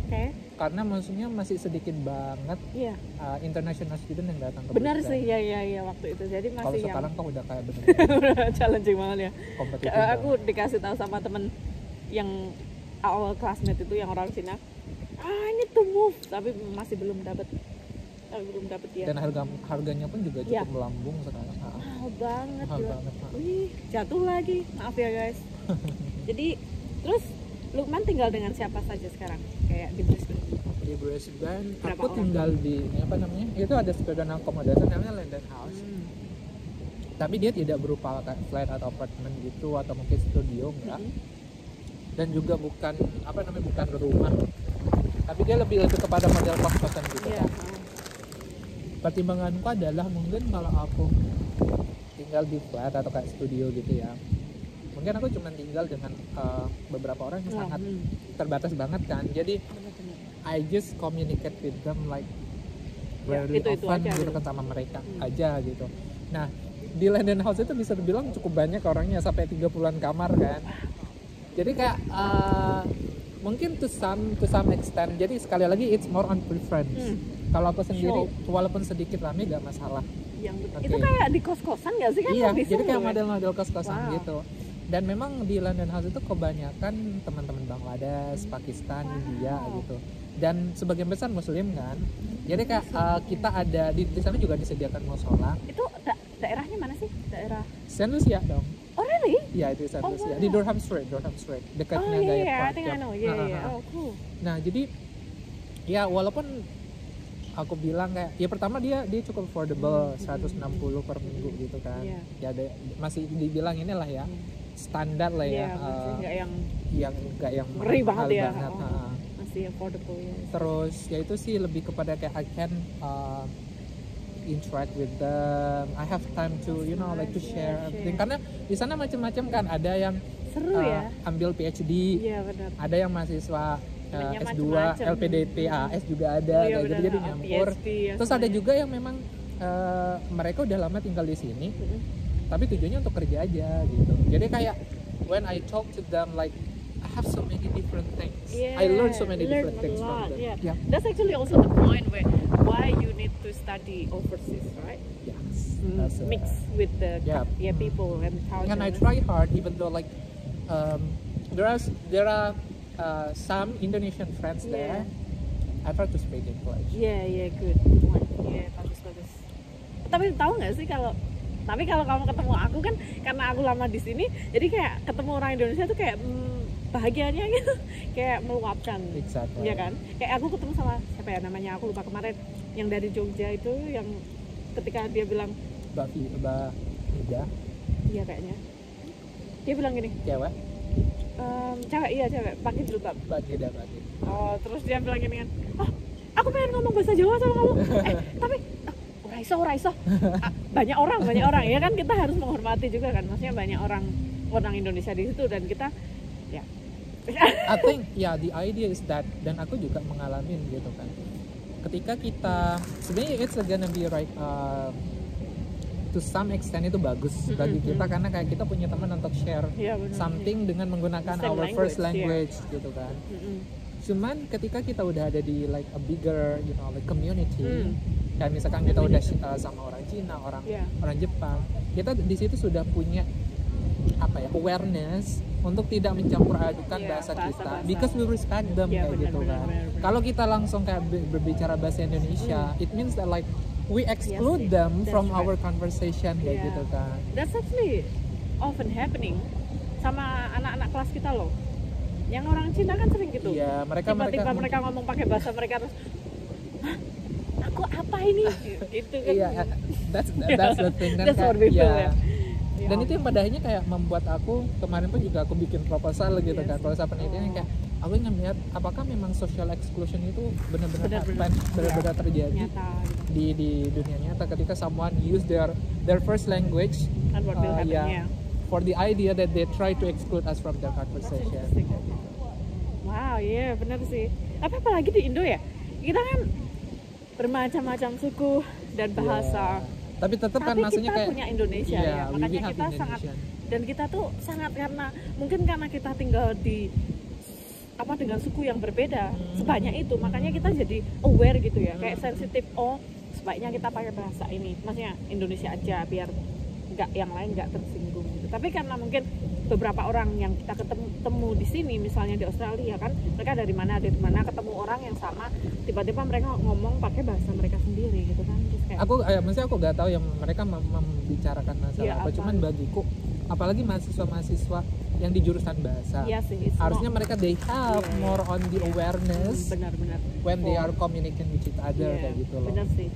Oke. Karena maksudnya masih sedikit banget Iya. International student yang datang ke Benar Brisbane. sih, ya waktu itu. Jadi Kalau masih yang sekarang kok udah kayak bener-bener challenging banget ya. kompetitif. Aku dikasih tahu sama temen yang awal classmate itu yang orang Cina. I need to move, tapi masih belum dapat. Ya. Dan harganya pun juga cukup Iya. melambung sekarang. Mahal banget. Mahal gila. banget. Wih, jatuh lagi. Maaf ya guys. Jadi terus Lukman tinggal dengan siapa saja sekarang? Kayak di Brisbane. Di Brisbane Berapa aku orang? tinggal di ini apa namanya? Itu ada student accommodation namanya Landon House. Tapi dia tidak berupa kayak flat atau apartemen gitu atau mungkin studio enggak. Dan juga bukan apa namanya, bukan rumah. Tapi dia lebih kepada model kos-kosan gitu. Iya. Pertimbanganku adalah mungkin kalau aku tinggal di flat atau kayak studio gitu ya, mungkin aku cuma tinggal dengan beberapa orang yang sangat terbatas banget kan. Jadi I just communicate with them like Ya, very itu often aja gitu gitu. kan sama mereka aja gitu. Nah di Landon House itu bisa dibilang cukup banyak orangnya, sampai 30-an kamar kan. Jadi kayak mungkin to some extent. Jadi sekali lagi it's more on preference. Kalau aku sendiri walaupun sedikit rame gak masalah. Yang Oke. itu kayak di kos-kosan nggak sih kan? Iya, Di jadi Solo kayak ya? model-model kos-kosan Wow. gitu. Dan memang di London House itu kebanyakan teman-teman Bangladesh, Pakistan, India gitu. Dan sebagian besar Muslim kan. Jadi kayak kita ada di sana juga disediakan musola. Itu daerahnya mana sih? Daerah St. Lucia dong. Oh really? Iya itu St. Lucia. wow. Di Durham Street, dekatnya Oh Gayet iya, I Park. think I know. Iya, iya. Oh cool. Nah jadi ya walaupun aku bilang kayak ya pertama dia cukup affordable, 160 per minggu gitu kan. Ya masih dibilang inilah ya standar lah ya. Masih nggak yang ngeri mahal banget ya. banget. Masih affordable ya. Terus ya itu sih lebih kepada kayak I can interact with them, I have time to like to share everything. Karena di sana macam-macam kan, ada yang seru ya ambil PhD, benar. ada yang mahasiswa S2, LPDP, AS juga ada kayak gitu, jadi nyampur. Terus ada juga yang memang mereka udah lama tinggal di sini, tapi tujuannya untuk kerja aja gitu. Jadi kayak when I talk to them like I have so many different things. I learn so many different things from them. Yeah. That's actually also the point why you need to study overseas, right? Yes. Mix with the people and culture. And I try hard, even though like there are some Indonesian friends there. I try to speak English. Yeah, good one. Yeah, bagus. Tapi tahu nggak sih kalau kamu ketemu aku kan, karena aku lama di sini, jadi kayak ketemu orang Indonesia tuh kayak bahagianya gitu, kayak meluapkan. Exactly. Iya kan? Kayak aku ketemu sama siapa ya namanya, aku lupa kemarin, yang dari Jogja itu, yang ketika dia bilang Mbak Ida. Iya kayaknya. Dia bilang gini. Cewek? Cewek, pakai jilbab. Mbak Ida. Oh, terus dia bilang gini kan, aku pengen ngomong bahasa Jawa sama kamu. Tapi ora iso. Banyak orang ya kan, kita harus menghormati juga kan, maksudnya banyak orang Indonesia di situ, dan kita ya I think the idea is that, dan aku juga mengalami gitu kan, ketika kita sebenarnya it's gonna be right to some extent itu bagus bagi kita, karena kayak kita punya teman untuk share something dengan menggunakan our first language gitu kan. Cuman ketika kita udah ada di like a bigger like community, kayak misalkan kita udah sama orang Cina, orang Jepang, kita di situ sudah punya awareness untuk tidak mencampur adukan bahasa kita, because we respect them kayak gitu kan. Kalau kita langsung kayak berbicara bahasa Indonesia, it means that like we exclude them from our conversation kayak gitu kan. That's actually often happening sama anak-anak kelas kita loh. Yang orang Cina kan sering gitu. Iya, tiba-tiba mereka ngomong pakai bahasa mereka, terus aku apa ini? Gitu kan. Iya, that's the thing kan kayak dan itu yang pada akhirnya kayak membuat aku kemarin pun juga aku bikin proposal gitu kan, proposal penelitian yang kayak aku ingin melihat apakah memang social exclusion itu benar-benar terjadi nyata, gitu. di dunia nyata ketika someone use their first language for the idea that they try to exclude us from their conversation. Wow, benar sih. Apalagi di Indo ya, kita kan bermacam-macam suku dan bahasa. Tapi tetap kan maksudnya kita kayak punya Indonesia ya, makanya kita sangat, dan kita tuh sangat, karena kita tinggal di dengan suku yang berbeda sebanyak itu, makanya kita jadi aware gitu ya, kayak sensitif. Sebaiknya kita pakai bahasa ini, maksudnya Indonesia aja biar yang lain nggak tersinggung gitu. Tapi karena mungkin beberapa orang yang kita ketemu di sini, misalnya di Australia kan, mereka dari mana ketemu orang yang sama, tiba-tiba mereka ngomong pakai bahasa mereka sendiri gitu kan. Terus kayak maksudnya aku nggak tahu yang mereka membicarakan masalah apa. Cuman bagiku, apalagi mahasiswa yang di jurusan bahasa, harusnya mereka they have more on the awareness benar-benar when they are communicating with each other kayak gitu loh. Benar sih,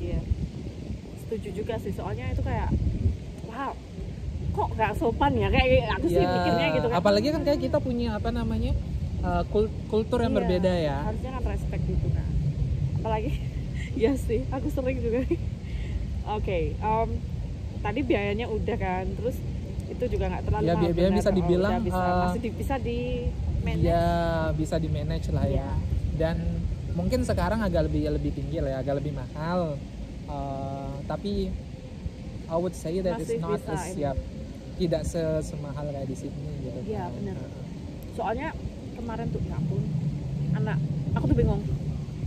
setuju juga sih, soalnya itu kayak wow, kok nggak sopan ya, kayak aku sih mikirnya gitu kan. Apalagi kan kayak kita punya kultur yang berbeda ya. Harusnya kan respect gitu kan. Apalagi sih, aku sering juga. Oke, tadi biayanya udah kan, terus itu juga nggak terlalu mahal. Biaya bisa dibilang masih bisa di manage. Ya bisa di manage lah ya. Dan mungkin sekarang agak lebih tinggi lah ya, agak lebih mahal. Tapi I would say that it's not tidak semahal kayak di Sydney gitu. Iya benar. Soalnya kemarin tuh ya ampun, aku tuh bingung.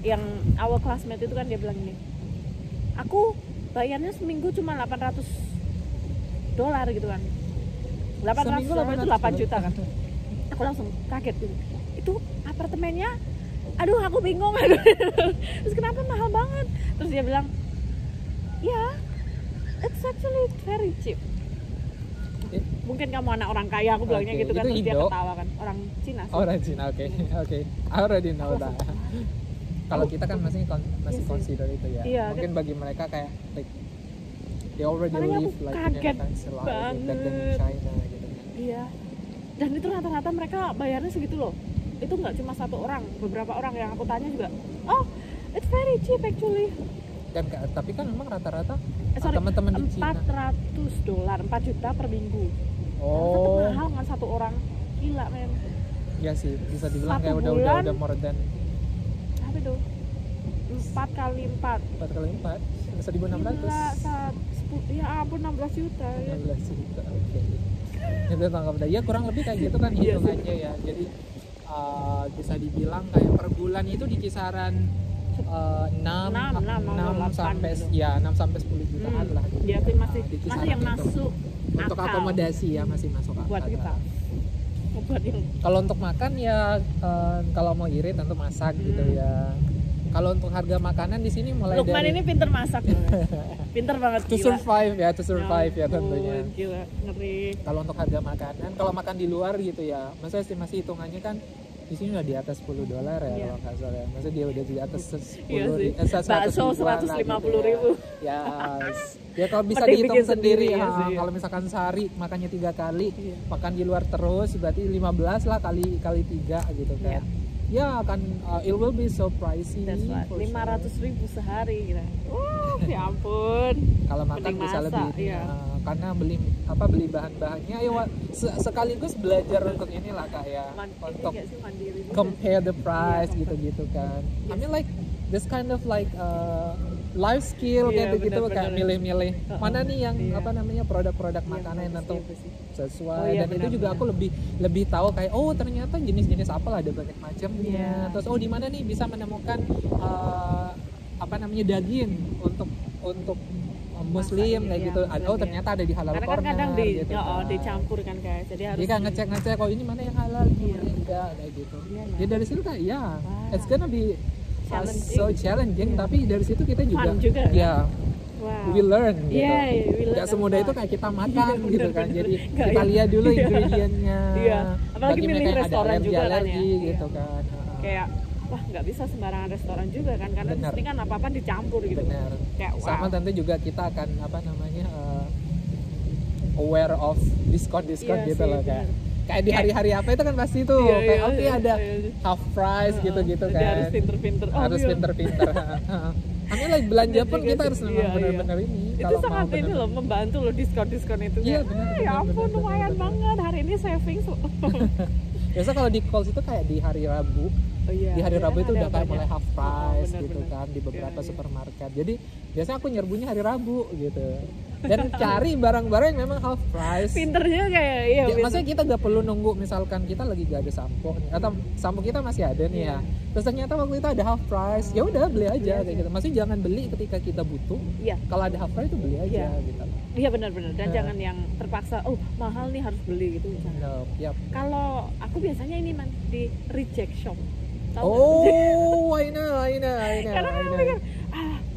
Yang our classmate itu kan dia bilang gini, aku bayarnya seminggu cuma $800 gitu kan. 800 itu 8 juta kan. Aku langsung kaget gitu. Itu apartemennya, aduh aku bingung. Terus kenapa mahal banget? Terus dia bilang, ya, it's actually very cheap. Mungkin kamu anak orang kaya, aku bilangnya gitu kan. Terus dia ketawa kan, orang Cina sih. Orang Cina, oke. I already know that. Kalau kita kan masih consider itu ya. Iya, mungkin bagi mereka kayak like they already makanya live like in a fancy life back then in China gitu kan. Iya. Dan itu rata-rata mereka bayarnya segitu loh. Itu nggak cuma satu orang, beberapa orang yang aku tanya juga. Oh, it's very cheap actually. Dan tapi kan memang rata-rata teman-teman di Cina $400, 4 juta per minggu. Oh. Satu mahal kan satu orang, gila men. Ya sih, bisa dibilang kayak udah more than apa itu? 4 kali 4. 4 kali 4, 1.600. Ya ampun 16 juta. 16 juta, oke. Itu tangkap dah. Ya kurang lebih kayak gitu kan hitungannya ya. Jadi bisa dibilang kayak per bulan itu di kisaran 6 sampai gitu. Ya 6 sampai 10 jutaan lah gitu. Ya, masih yang itu. masuk Untuk akal. akomodasi ya masih masuk akal. Buat kita. Buat yang Kalau untuk makan ya kalau mau irit tentu masak gitu ya. Kalau untuk harga makanan di sini mulai Lukman dari ini pinter masak. Pinter banget to survive ya tentunya. Gila, ngeri. Kalau untuk harga makanan, kalau makan di luar gitu ya, masa estimasi hitungannya kan di sini udah di atas $10 ya kalau nggak salah ya. Masa dia udah di atas 10 bakso 150.000. Ya, ya kalau bisa dihitung sendiri ya. Kalau misalkan sehari makannya 3 kali, makan di luar terus berarti 15 lah kali 3 gitu kan. Ya akan it will be so pricey. That's right. 500.000 sehari gitu. Ya ampun. Kalau makan bisa lebih karena beli bahan-bahannya ya sekaligus belajar untuk inilah Kak ya. Untuk compare the price gitu-gitu kan. I mean like this kind of like life skill kayak gitu kayak milih-milih mana nih yang produk-produk makanan yang tentu sesuai dan itu juga aku lebih tahu kayak ternyata jenis-jenis apel ada banyak macamnya. Terus di mana nih bisa menemukan daging untuk muslim kayak gitu. Ternyata ada di halal corner. Karena kan kadang gitu kan. dicampur kan guys. Jadi harus kan ngecek ini mana yang halal, ini mana yang enggak kayak gitu. Ya dari situ kayak it's gonna be so challenging, tapi dari situ kita juga we learn gitu. Gak semudah itu kayak kita makan gitu kan. Jadi kita lihat dulu ingredientnya. Apalagi milih restoran juga kan ya. Gitu kan. Kayak wah nggak bisa sembarangan restoran juga kan karena di sini kan apa-apa dicampur gitu. Benar. Kayak, sama tentu juga kita akan aware of diskon gitu loh kayak di hari-hari apa itu kan pasti tuh ada half price gitu-gitu kan. Harus pinter-pinter. Harus pinter-pinter. Karena like belanja pun kita harus benar-benar ini. Itu sangat ini loh membantu loh diskon itu. Iya benar. Ya ampun lumayan banget hari ini saving. Biasa kalau di Coles itu kayak di hari Rabu. Di hari Rabu itu udah kayak mulai half price gitu kan di beberapa supermarket. Jadi biasanya aku nyerbunya hari Rabu gitu. Dan cari barang-barang yang memang half price. Pinternya kayak maksudnya kita gak perlu nunggu misalkan kita lagi gak ada sampo nih atau sampo kita masih ada nih ya. Terus ternyata waktu itu ada half price. Ya udah beli aja kayak gitu. Maksudnya jangan beli ketika kita butuh. Kalau ada half price itu beli aja gitu. Iya benar-benar dan jangan yang terpaksa mahal nih harus beli gitu. Kalau aku biasanya ini di reject shop. I know. Karena kan mikir,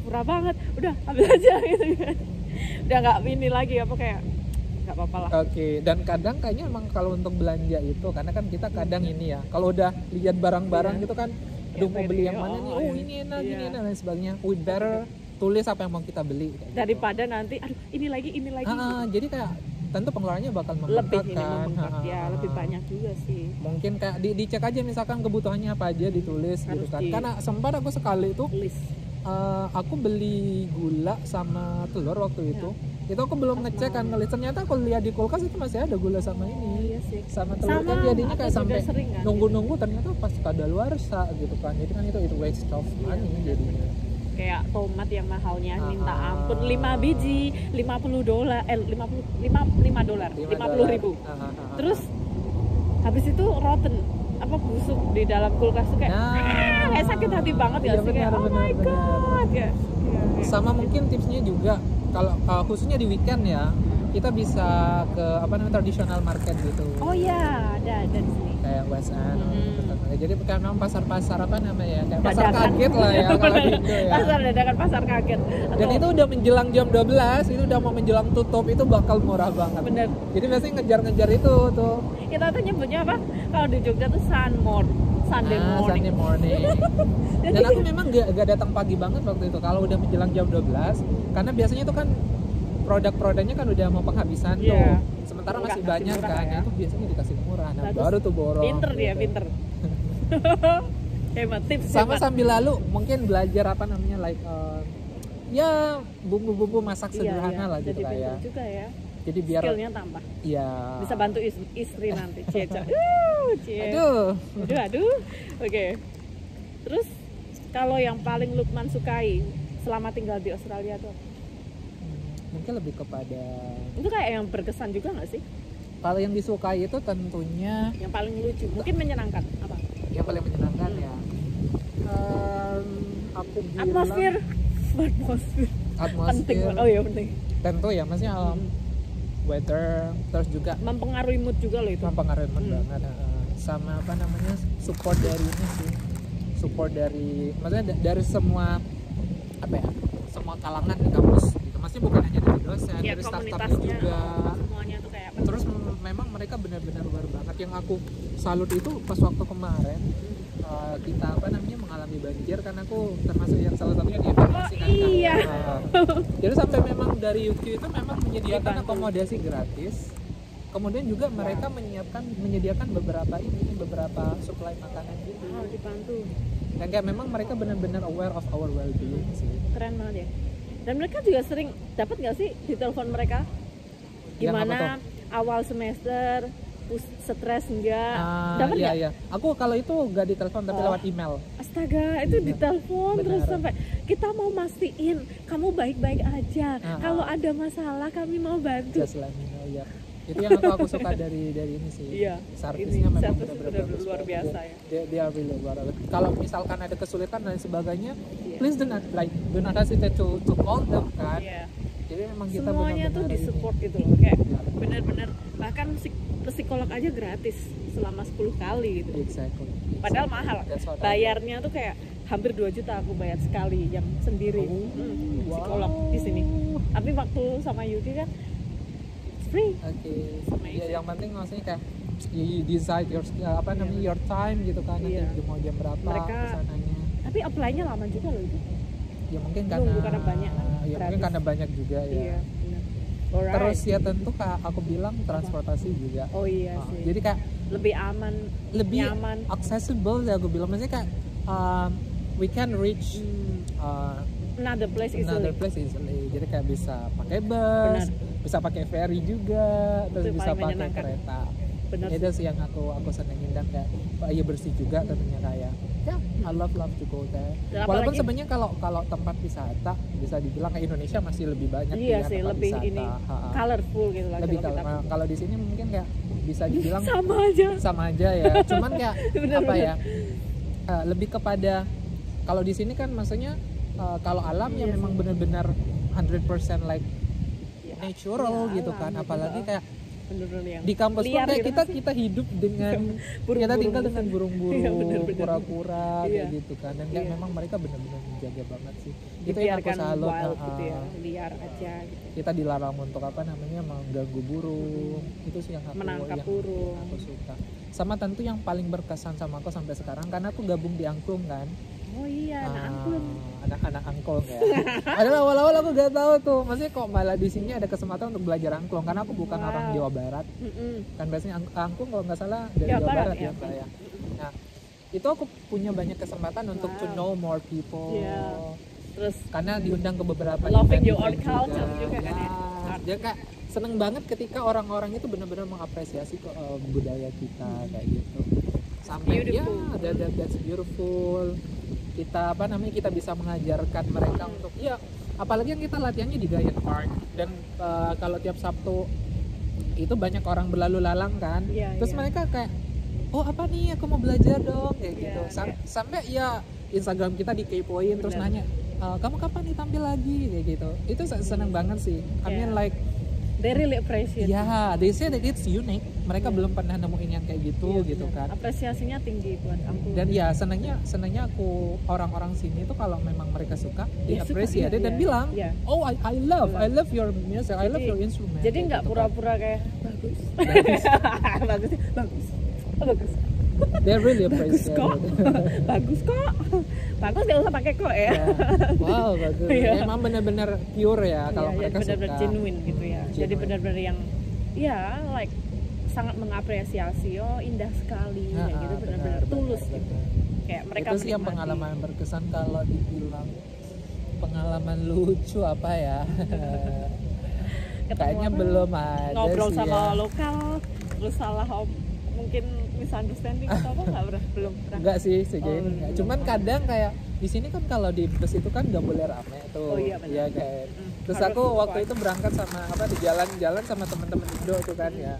murah banget, udah ambil aja gitu kan. Udah nggak ini lagi kayak nggak apa-apa lah. Oke, dan kadang kayaknya emang kalau untuk belanja itu karena kan kita kadang ini ya, kalau udah lihat barang-barang gitu kan, aduh mau beli yang mana nih? Ini enak, ini enak dan sebagainya. We better tulis apa yang mau kita beli. Daripada nanti, aduh ini lagi. Jadi kayak tentu pengeluarannya bakal membengkak kan. Lebih banyak juga sih. Mungkin kayak dicek aja misalkan kebutuhannya apa aja ditulis gitu kan. Karena sempat aku sekali itu aku beli gula sama telur waktu itu. Itu aku belum ngecek kan ngelis. Ternyata aku lihat di kulkas itu masih ada gula sama ini. Sama telur kan jadinya kayak sampai nunggu-nunggu ternyata pas kadaluarsa gitu kan. Jadi kan itu waste of money jadinya. Kayak tomat yang mahalnya minta ampun 5 biji $50 $50.000. Terus habis itu rotten busuk di dalam kulkas tuh kayak sakit hati banget ya sih kayak my god ya. Sama mungkin tipsnya juga kalau khususnya di weekend ya kita bisa ke apa namanya traditional market gitu. Oh iya, ada di sini. Kayak West End. Jadi bukan memang pasar-pasar apa namanya ya, kayak pasar Dadakan. kaget lah ya kalau di Indo ya. Pasar dadakan, pasar kaget. Dan itu udah menjelang jam 12, itu udah mau menjelang tutup, itu bakal murah banget. Bener. Jadi biasanya ngejar-ngejar itu tuh. Kita tuh nyebutnya apa? Kalau di Jogja tuh Sunday morning. Sunday morning. Dan aku memang gak datang pagi banget waktu itu. Kalau udah menjelang jam 12, karena biasanya itu kan produk-produknya kan udah mau penghabisan tuh. Sementara masih banyak kan, ya. itu biasanya dikasih murah. Nah, Bagus. baru tuh borong. Pinter dia, gitu. pinter. Hebat, tips Sama hebat. sambil lalu mungkin belajar apa namanya like ya bumbu-bumbu masak sederhana lah gitu Jadi pinter kayak. juga ya. Jadi biar Skillnya tambah. ya Bisa bantu istri nanti. Cie. aduh. Aduh. Oke. Terus kalau yang paling Lukman sukai selama tinggal di Australia tuh, Mungkin lebih kepada itu kayak yang berkesan juga nggak sih? kalau yang disukai itu tentunya Yang paling lucu, mungkin menyenangkan apa? yang paling menyenangkan ya. Aku bilang Atmosfer. Penting atmosfer banget. Oh iya penting. tentu ya maksudnya weather, terus juga Mempengaruhi mood juga loh itu. mempengaruhi banget. Sama apa namanya support dari ini sih, support dari maksudnya dari semua apa ya, semua kalangan di kampus gitu. Maksudnya bukan hanya dari dosen, Ya, dari staff-staffnya komunitasnya juga. semuanya tuh kayak Terus memang mereka benar-benar luar banget. Yang aku salut itu pas waktu kemarin kita apa namanya mengalami banjir, kan aku termasuk yang salah satunya dievakuasi kan. iya. Jadi sampai memang dari UQ itu memang menyediakan Dibantu. akomodasi gratis. Kemudian juga mereka menyediakan beberapa supply makanan gitu. Oh, dibantu. Dan kayak memang mereka benar-benar aware of our well-being sih. Keren banget ya. Dan mereka juga sering dapat nggak sih di telepon mereka Yang apa gimana awal semester stres enggak? Dapat iya, nggak? iya. Aku kalau itu gak ditelepon tapi lewat email. Astaga, itu ditelepon Benar. terus sampai kita mau mastiin kamu baik-baik aja. Ah, Kalau ada masalah kami mau bantu. Just let me know, ya. Itu yang aku suka dari ini sih. Iya. Servisnya memang service benar-benar benar bagus luar banget. biasa ya. Dia really luar biasa. Kalau misalkan ada kesulitan dan sebagainya, Iya. please do not hesitate to call them kan. Iya. Jadi memang kita Semuanya tuh benar-benar disupport ini. gitu loh, kayak Iya. benar-benar bahkan psikolog aja gratis selama 10 kali gitu. Exactly. Padahal mahal. That's what I Bayarnya tuh kayak hampir 2 juta aku bayar sekali yang sendiri. wow. Psikolog di sini. Tapi waktu sama Yuki kan it's free. Oke. Amazing. Ya, yang penting maksudnya kayak you decide your apa namanya your time gitu kan, nanti Iya. mau jam berapa Mereka- kesananya. Tapi apply-nya lama juga loh itu. Ya mungkin Nunggu karena karena banyak kan, ya mungkin gratis. karena banyak juga ya. Iya, benar. Alright. Terus ya tentu Kak, aku bilang transportasi juga. Oh iya Ah, sih. jadi kayak lebih aman, lebih nyaman. accessible ya aku bilang, maksudnya kayak we can reach Another place another easily. place easily. Jadi kayak bisa pakai bus, bisa pakai ferry juga, terus Itu bisa paling pakai menyenangkan. kereta. Benar Itu sih yang aku senengin, dan kayak ya bersih juga tentunya kayak ya I love to go there. Dan Walaupun apalagi- sebenarnya kalau tempat wisata bisa dibilang kayak Indonesia masih lebih banyak Iya pilihan sih, tempat lebih wisata. ini Ha-ha. colorful gitu lah Lebih kalau kita. kalau di sini mungkin kayak bisa dibilang Sama aja. sama aja ya. Cuman kayak Bener, apa bener. ya? Lebih kepada kalau di sini kan maksudnya kalau alam ya Iya memang sih. benar-benar 100% like Ya, natural iya, gitu alam kan, gitu, apalagi kayak bener-bener yang di kampus pun liar kayak gitu kita kan sih. kita hidup dengan Burung-burung kita tinggal gitu. dengan Iya, burung-burung, bener-bener. kura-kura Iya. kayak gitu kan, dan kayak Iya. memang mereka benar-benar menjaga banget sih. Itu yang aku dibiarkan salut. wild gitu ya, liar aja gitu. Kita dilarang untuk apa namanya mengganggu burung. Itu sih yang aku Menangkap yang burung. aku suka. Sama tentu yang paling berkesan sama aku sampai sekarang karena aku gabung di angklung kan. Oh iya, anak angklung. Anak-anak angklung ya. Adalah awal-awal aku gak tahu tuh, maksudnya kok malah di sini ada kesempatan untuk belajar angklung karena aku bukan Wow. orang Jawa Barat. Kan biasanya angklung kalau nggak salah dari Jawa Jawa Barat, Barat ya. ya Mbak ya. Nah, itu aku punya banyak kesempatan untuk to Wow. know more people. Iya. Terus Karena diundang ke beberapa Loving your event-event own culture juga kan ya. Yes. Dia kak seneng banget ketika orang-orang itu benar-benar mengapresiasi budaya kita kayak gitu. Sampai ya Beautiful. that's beautiful. Kita apa namanya kita bisa mengajarkan mereka untuk ya apalagi yang kita latihannya di Giant Park dan kalau tiap Sabtu itu banyak orang berlalu lalang kan. Iya, Terus iya. mereka kayak oh apa nih aku mau belajar dong kayak Iya, gitu. iya. Sampai ya Instagram kita dikepoin terus Benar. nanya kamu kapan nih tampil lagi kayak gitu. Itu seneng banget sih. I mean Iya. like They really appreciate. Ya, they say that it's unique. Mereka belum pernah nemuin yang kayak gitu gitu benar. kan. Apresiasinya tinggi buat aku. Dan ya senangnya aku orang-orang sini tuh kalau memang mereka suka, Ya, they appreciate it dan bilang, oh I love your music, I love your instrument. Jadi nggak gitu pura-pura kayak bagus. Bagus. They really appreciate kok. it. Bagus kok. Bagus nggak usah pakai kok ya. Ya. Wow, bagus. Emang benar-benar pure ya kalau mereka benar-benar suka. genuine gitu ya. Jadi benar-benar yang like sangat mengapresiasi. Oh, indah sekali kayak gitu, benar-benar tulus gitu. Kayak mereka itu sih yang pengalaman berkesan. Kalau dibilang pengalaman lucu apa ya? Kayaknya belum ada ngobrol sih sama ya. lokal terus salah mungkin misunderstanding atau apa nggak belum pernah. Enggak sih sejauh ini enggak. Cuman kadang kayak di sini kan kalau di bus itu kan nggak boleh rame tuh. Oh iya benar. Iya kan. Terus Harus aku waktu kuat. itu berangkat sama di jalan-jalan sama teman-teman Indo tuh kan ya.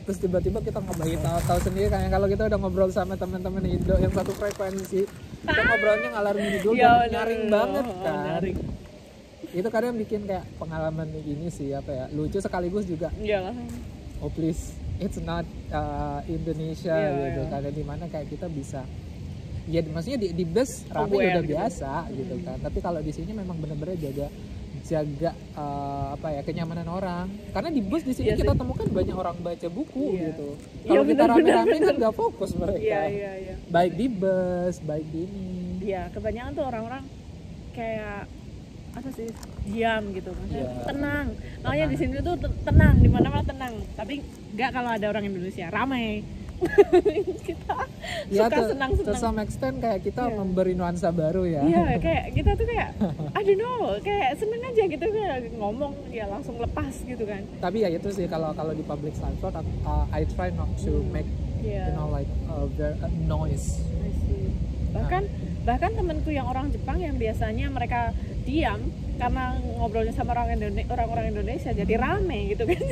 Terus tiba-tiba kita ngobrol, tahu sendiri kayak kalau kita udah ngobrol sama teman-teman Indo yang satu frekuensi, kita ngobrolnya ngalar ngidul dan nyaring banget kan. Nyaring. Itu kadang bikin kayak pengalaman ini sih apa ya, lucu sekaligus juga. Iyalah. Oh please, it's not Indonesia gitu. Karena di mana kayak kita bisa, ya maksudnya di bus rame udah gitu. biasa gitu kan. Tapi kalau di sini memang benar-benar jaga apa ya, kenyamanan orang. Karena di bus di sini kita temukan banyak orang baca buku gitu. Kalau kita rame-rame kan nggak fokus mereka. Iya. Baik di bus, baik di ini. Iya, kebanyakan tuh orang-orang kayak apa sih, diam gitu, maksudnya tenang. Makanya di sini tuh tenang, di mana-mana tenang. Tapi nggak kalau ada orang Indonesia ramai. Kita suka senang-senang. To some extent kayak kita memberi nuansa baru ya. Iya, kayak kita tuh kayak I don't know, kayak seneng aja gitu, kayak ngomong ya langsung lepas gitu kan. Tapi ya itu sih kalau di public transport I try not to make you know like noise. Bahkan temanku yang orang Jepang yang biasanya mereka diam karena ngobrolnya sama orang-orang Indonesia jadi rame gitu kan.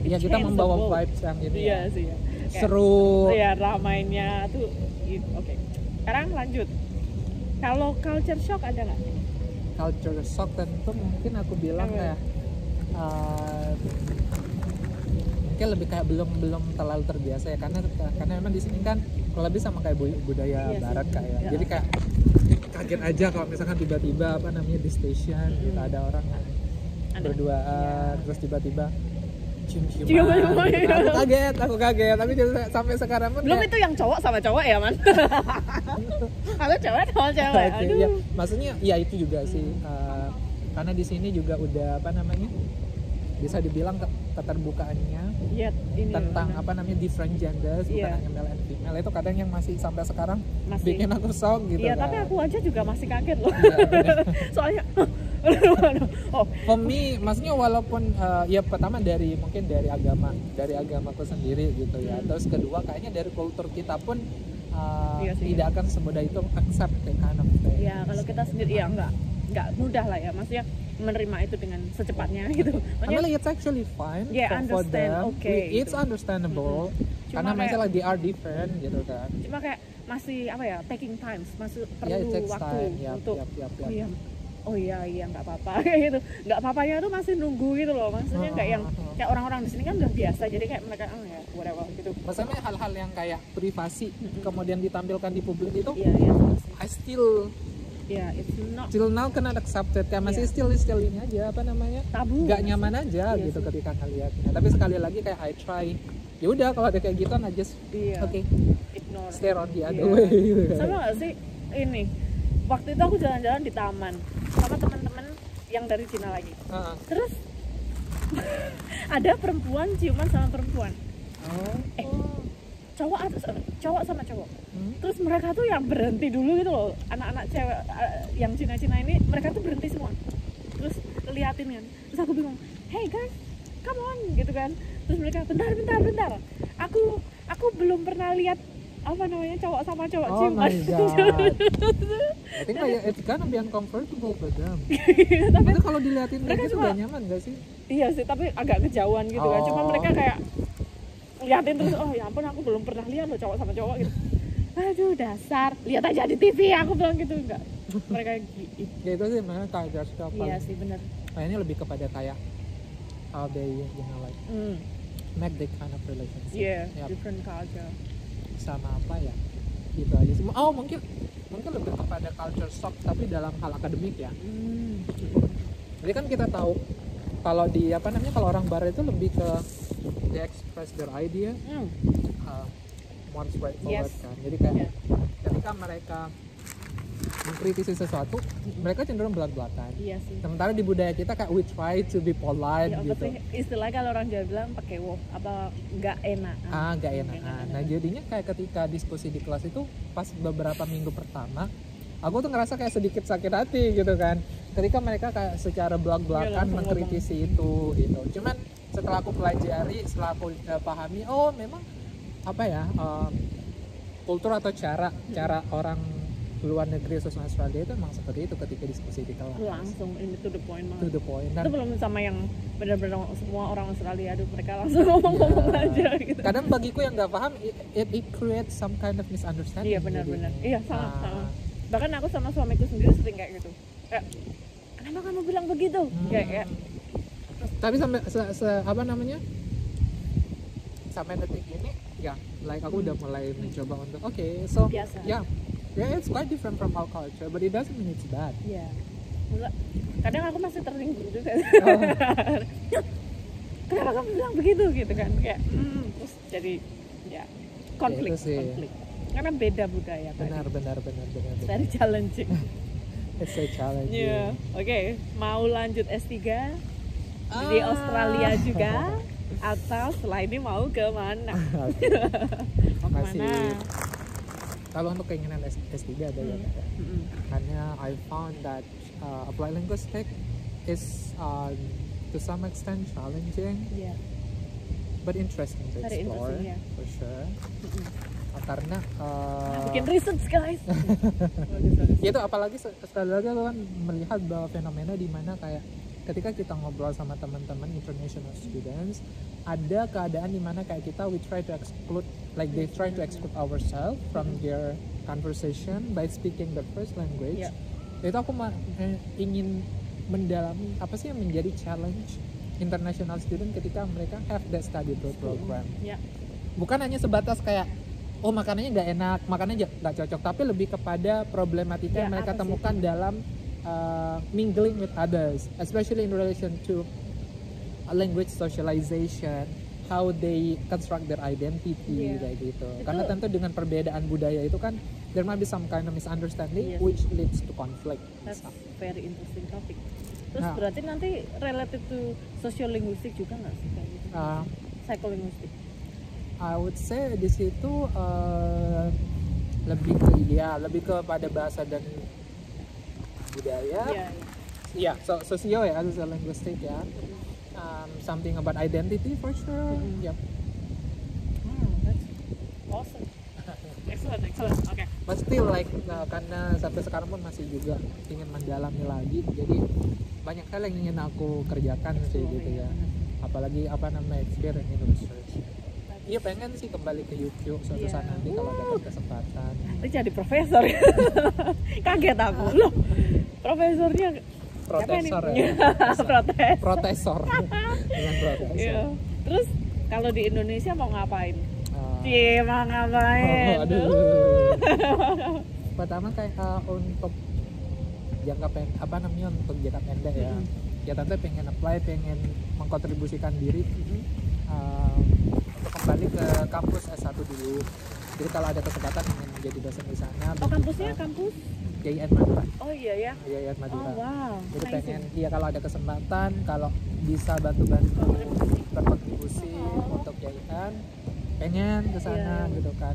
Ya kita membawa vibes yang ini. Iya sih ya. Seru. Ya ramainya tuh. Oke. Sekarang lanjut. Kalau culture shock ada nggak? Culture shock tentu mungkin aku bilang kayak mungkin lebih kayak belum terlalu terbiasa ya, karena memang di sini kan lebih sama kayak budaya barat kayak. Jadi kayak kaget aja kalau misalkan tiba-tiba apa namanya di station kita ada orang yang berduaan terus tiba-tiba cium-ciuman. Aku kaget tapi sampai sekarang pun belum kayak, itu yang cowok sama cowok ya man. Kalau cewek sama cewek. Aduh. Ya, maksudnya ya itu juga sih karena di sini juga udah apa namanya bisa dibilang keterbukaannya tentang apa namanya different genders, bukan hanya male and female, itu kadang yang masih sampai sekarang bikin aku shock gitu. Iya, kan. Tapi aku aja juga masih kaget loh. Soalnya for me, maksudnya walaupun ya pertama mungkin dari agamaku sendiri gitu ya. Terus kedua kayaknya dari kultur kita pun tidak akan semudah itu accept kayak kind of thing. Ya, kalau kita sendiri ya nggak mudah lah ya, maksudnya menerima itu dengan secepatnya gitu. Maksudnya it's actually fine for them. It's understandable. Karena misalnya they are different gitu kan. Cuma kayak masih apa ya, taking time, masih perlu waktu untuk oh iya nggak apa-apa kayak gitu. Nggak apa-apanya tuh masih nunggu gitu loh. Maksudnya nggak yang kayak orang-orang di sini kan udah biasa, jadi kayak mereka ya whatever gitu. Maksudnya hal-hal yang kayak privasi kemudian ditampilkan di publik itu I still it's not till now cannot accepted kan, masih still ini aja apa namanya tabu, nggak nyaman aja gitu ketika ngeliatnya. Tapi sekali lagi kayak I try, ya udah kalau ada kayak gitu I just ignore, stare on the other way gitu kan. Sama nggak sih ini waktu itu aku jalan-jalan di taman sama teman-teman yang dari Cina lagi. Terus ada perempuan ciuman sama perempuan. Cowok sama cowok. Terus mereka tuh yang berhenti dulu gitu loh, anak-anak cewek yang Cina-Cina ini, mereka tuh berhenti semua. Terus liatin kan. Terus aku bingung, hey guys, come on gitu kan. Terus mereka bentar. Aku belum pernah lihat apa namanya cowok sama cowok ciuman. My God. I think it's gonna be uncomfortable for them. Tapi itu kalau diliatin mereka juga nyaman gak sih? Iya sih, tapi agak kejauhan gitu kan. Cuma mereka kayak liatin terus, oh ya ampun aku belum pernah lihat loh cowok sama cowok gitu. Aduh dasar, lihat aja di TV aku bilang gitu. Enggak, mereka ya itu sih memang culture shock. Iya sih benar. Kayaknya lebih kepada kayak how they like make that kind of relationship. Yep. Different culture. Sama apa ya? Gitu aja sih. Oh mungkin lebih kepada culture shock tapi dalam hal akademik ya. Jadi kan kita tahu kalau di kalau orang barat itu lebih ke they express their idea more straightforward kan. Jadi kayak ketika mereka mengkritisi sesuatu, mereka cenderung belak-belakan. Iya sih. Sementara di budaya kita kayak we try to be polite ya, gitu. Istilah kalau orang Jawa bilang pakai wo apa nggak enak. Nggak enak. Nah jadinya kayak ketika diskusi di kelas itu pas beberapa minggu pertama, aku tuh ngerasa kayak sedikit sakit hati gitu kan. Ketika mereka kayak secara belak-belakan mengkritisi itu gitu. Cuman setelah aku pelajari, setelah aku pahami, oh memang apa ya kultur atau cara orang luar negeri khususnya Australia itu memang seperti itu ketika diskusi di kelas. Langsung ini to the point banget. To the point. Itu belum sama yang benar-benar semua orang Australia mereka langsung ngomong aja gitu. Kadang bagiku yang nggak paham it creates some kind of misunderstanding. Iya benar-benar. Iya sama. Bahkan aku sama suamiku sendiri sering kayak gitu. Kayak kenapa kamu bilang begitu? Kayak tapi sampai sampai detik ini ya like aku udah mulai mencoba untuk so biasa. Yeah, it's quite different from our culture, but it doesn't mean it's bad. Iya. Kadang aku masih tersinggung juga. Kenapa kamu bilang begitu gitu kan? Kayak terus jadi ya konflik. Karena beda budaya kan. Benar. Very challenging. It's so challenging. Yeah. Oke, mau lanjut S3 di Australia juga atau setelah ini mau ke mana? Masih kalau untuk keinginan S3 ada ya karena I found that applied linguistics is to some extent challenging but interesting to explore for sure. Karena bikin research guys. itu apalagi sekali lagi lo kan melihat bahwa fenomena di mana kayak ketika kita ngobrol sama teman-teman international students, ada keadaan di mana kayak kita we try to exclude, like they try to exclude ourselves from their conversation by speaking their first language. Itu aku ingin mendalami apa sih yang menjadi challenge international student ketika mereka have that study abroad program. Bukan hanya sebatas kayak makanannya nggak enak, makanannya nggak cocok, tapi lebih kepada problematika yang mereka temukan dalam mingling with others, especially in relation to language socialization, how they construct their identity kayak gitu. Karena tentu dengan perbedaan budaya itu kan there might be some kind of misunderstanding which leads to conflict. That's very interesting topic. Terus berarti nanti related to sociolinguistic juga nggak sih kayak gitu? Psycholinguistic. I would say di situ lebih kepada bahasa dan budaya. Sosio ya, as a linguistic ya. Something about identity for sure. Yep. That's awesome. Excellent. Okay. But still like karena sampai sekarang pun masih juga ingin mendalami lagi. Jadi banyak hal yang ingin aku kerjakan sih gitu ya. Apalagi experience in research. Iya pengen sih kembali ke UQ suatu saat nanti kalau dapat kesempatan. Nanti jadi profesor. Kaget aku loh. Profesornya Protesor ya. Protesor. Dengan protesor. Iya. Terus kalau di Indonesia mau ngapain? Mau ngapain? Pertama kayak untuk jangka pendek untuk jangka pendek ya. Ya tante pengen apply, pengen mengkontribusikan diri untuk kembali ke kampus S1 dulu. Jadi kalau ada kesempatan ingin menjadi dosen di sana. Kampusnya kampus? JIN Madura. Oh iya ya. JIN Madura. Oh wow. Jadi pengen kalau ada kesempatan, kalau bisa bantu-bantu berkontribusi untuk JIN, pengen ke sana gitu kan.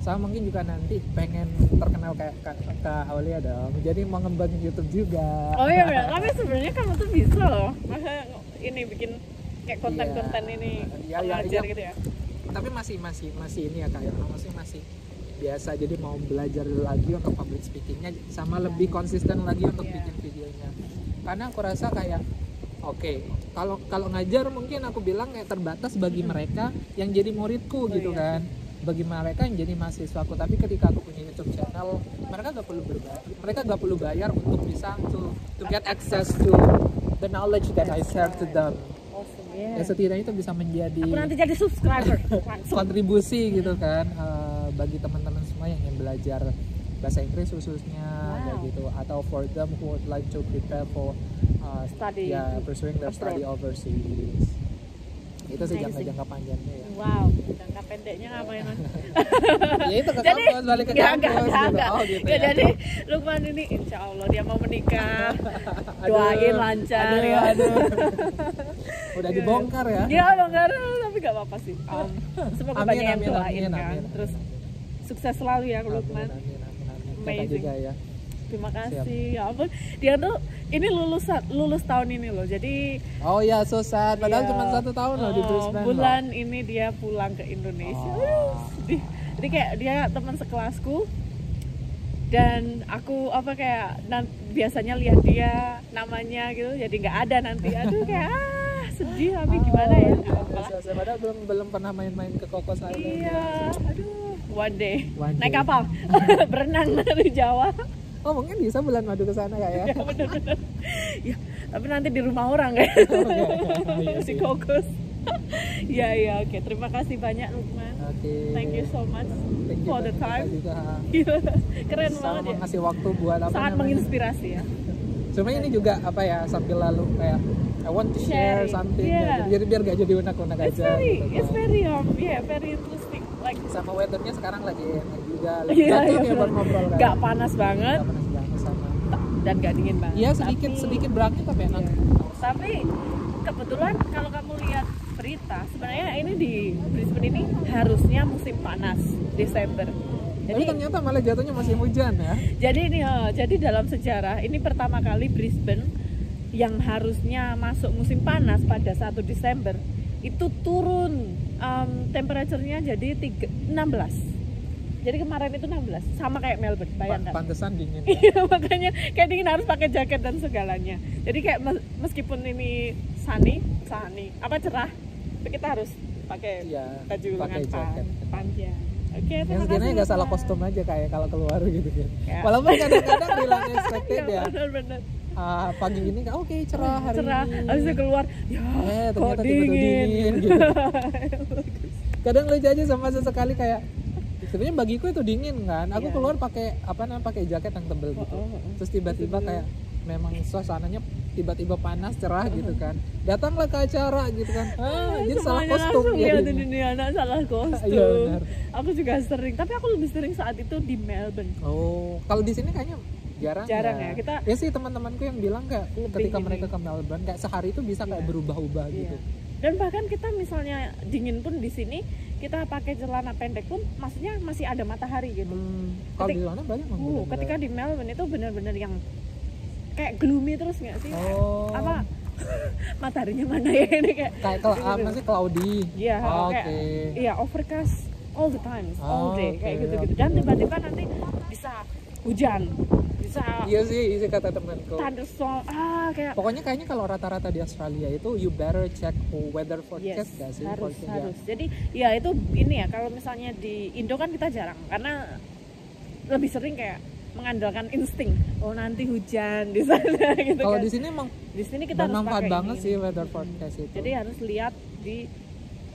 Sama mungkin juga nanti pengen terkenal kayak Kak Aulia dong. Jadi mau ngembangin YouTube juga. Oh iya, tapi sebenarnya kamu tuh bisa loh. Masa ini bikin kayak konten-konten ini belajar gitu ya. Tapi masih ini ya Kak ya. Masih biasa, jadi mau belajar lagi untuk public speakingnya sama lebih konsisten lagi untuk bikin videonya. Karena aku rasa kayak kalau ngajar mungkin aku bilang kayak terbatas bagi mereka yang jadi muridku gitu kan. Bagi mereka yang jadi mahasiswaku, tapi ketika aku punya YouTube channel, mereka nggak perlu bayar untuk bisa to get access to the knowledge that I share to them. Awesome. Ya setidaknya itu bisa menjadi Aku nanti jadi subscriber langsung. kontribusi gitu kan bagi teman-teman semua yang ingin belajar bahasa Inggris khususnya kayak gitu, atau for them who would like to prepare for Study pursuing their abroad. study overseas. Itu sih Amazing. jangka panjangnya ya. Wow, jangka pendeknya ngapain Mas? Ya itu ke Jadi kampus, balik ke kampus gitu. Oh gitu Ya, ya. jadi Lukman ini insya Allah dia mau menikah, doain lancar aduh, ya. aduh. Udah dibongkar ya. Ya bongkar, tapi gak apa-apa sih. Semoga Amin, banyak yang amin, doain amin, kan. amin. Terus sukses selalu ya Lukman. Amin. Kakak Amazing. juga ya. Terima kasih. Ya ampun, dia tuh ini lulus tahun ini loh. Jadi Oh ya, so sad. Padahal iya, cuma 1 tahun loh di Brisbane. bulan ini dia pulang ke Indonesia. Aduh, sedih. Jadi kayak dia teman sekelasku dan aku biasanya lihat dia namanya gitu, jadi nggak ada nanti. Aduh kayak sedih tapi gimana ya? Nggak apa-apa. Saya padahal belum pernah main-main ke Kokos Island. Iya, aduh, one day. One Naik day. kapal, berenang dari Jawa. Oh mungkin bisa bulan madu ke sana kak ya. Ya bener-bener. Ya, tapi nanti di rumah orang kayak Iya si sih. Kokos. Ya, oke. Terima kasih banyak Lukman. Oke. Thank you so much Thank you for the banyak time. Kak juga. Iya, keren Sama banget ya. ngasih waktu buat apa Sangat namanya. menginspirasi ya. Sebenarnya ini juga apa ya, sambil lalu kayak I want to share Sharing. something Yeah. gitu. Jadi biar gak jadi unek-unek It's aja very, gitu kan. it's very very interesting. Like, Sama weathernya sekarang lagi enak juga. iya, Cocok ya bener. buat ngobrol kan. Gak panas banget Gak panas banget sama. dan gak dingin banget. Iya sedikit berangin tapi enak. Iya. Tapi kebetulan kalau kamu lihat berita, sebenarnya ini di Brisbane ini harusnya musim panas Desember. Tapi Jadi ternyata malah jatuhnya masih hujan ya. jadi dalam sejarah ini pertama kali Brisbane yang harusnya masuk musim panas pada 1 Desember itu turun temperaturnya jadi 16. Jadi kemarin itu 16, sama kayak Melbourne, bayangkan. Pantesan dingin. Iya, makanya kayak dingin harus pakai jaket dan segalanya. Jadi kayak meskipun ini sunny, cerah, tapi kita harus pakai Iya, baju pakai lengan jaket. panjang. Oke, Yang terima sebenarnya kasih. nggak salah Lukman. kostum aja kayak kalau keluar gitu kan. Ya. Walaupun kadang-kadang bilang expected Iya, ya. benar-benar. Pagi ini oke cerah hari Cerah, ini. habis itu keluar, ya kok Ternyata tiba-tiba dingin gitu. Kadang lucu aja sama sesekali kayak sebenarnya bagiku itu dingin kan. Aku Iya. keluar pakai pakai jaket yang tebel gitu. Terus tiba-tiba kayak memang suasananya tiba-tiba panas cerah gitu kan. Datanglah ke acara gitu kan. Jadi salah Semuanya kostum langsung lihat jadinya. ini anak salah kostum. Iya, benar. Aku juga sering, tapi aku lebih sering saat itu di Melbourne. Oh, kalau di sini kayaknya jarang ya. Kita ya sih teman-temanku yang bilang kayak lebih ketika ini. mereka ke Melbourne kayak sehari itu bisa kayak Iya. berubah-ubah gitu. Iya. Dan bahkan kita misalnya dingin pun di sini kita pakai celana pendek pun maksudnya masih ada matahari gitu. Kalau di sana banyak bener-bener. Ketika di Melbourne itu benar-benar yang kayak gloomy terus nggak sih? Oh. Apa mataharinya mana ya ini kayak masih cloudy. Iya, Oh, kayak oke. iya overcast all the time, all Oh, day kayak oke, gitu-gitu. oke. Dan tiba-tiba nanti bisa hujan, bisa Iya sih, isi kata temanku. thunderstorm, kayak Pokoknya kalau rata-rata di Australia itu you better check weather yes, forecast gak sih? harus. Forecast, ya. Jadi ya itu ini ya kalau misalnya di Indo kan kita jarang karena lebih sering kayak mengandalkan insting. Oh nanti hujan di sana gitu Kalau kan. di sini emang Di sini kita harus bermanfaat pakai banget ini. sih weather forecast itu. Jadi harus lihat di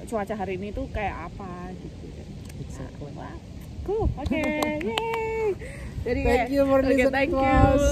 cuaca hari ini tuh kayak apa gitu. Exactly. Wah, cool. Oke. Yay. Jadi Thank you for oke, listening thank to you. us.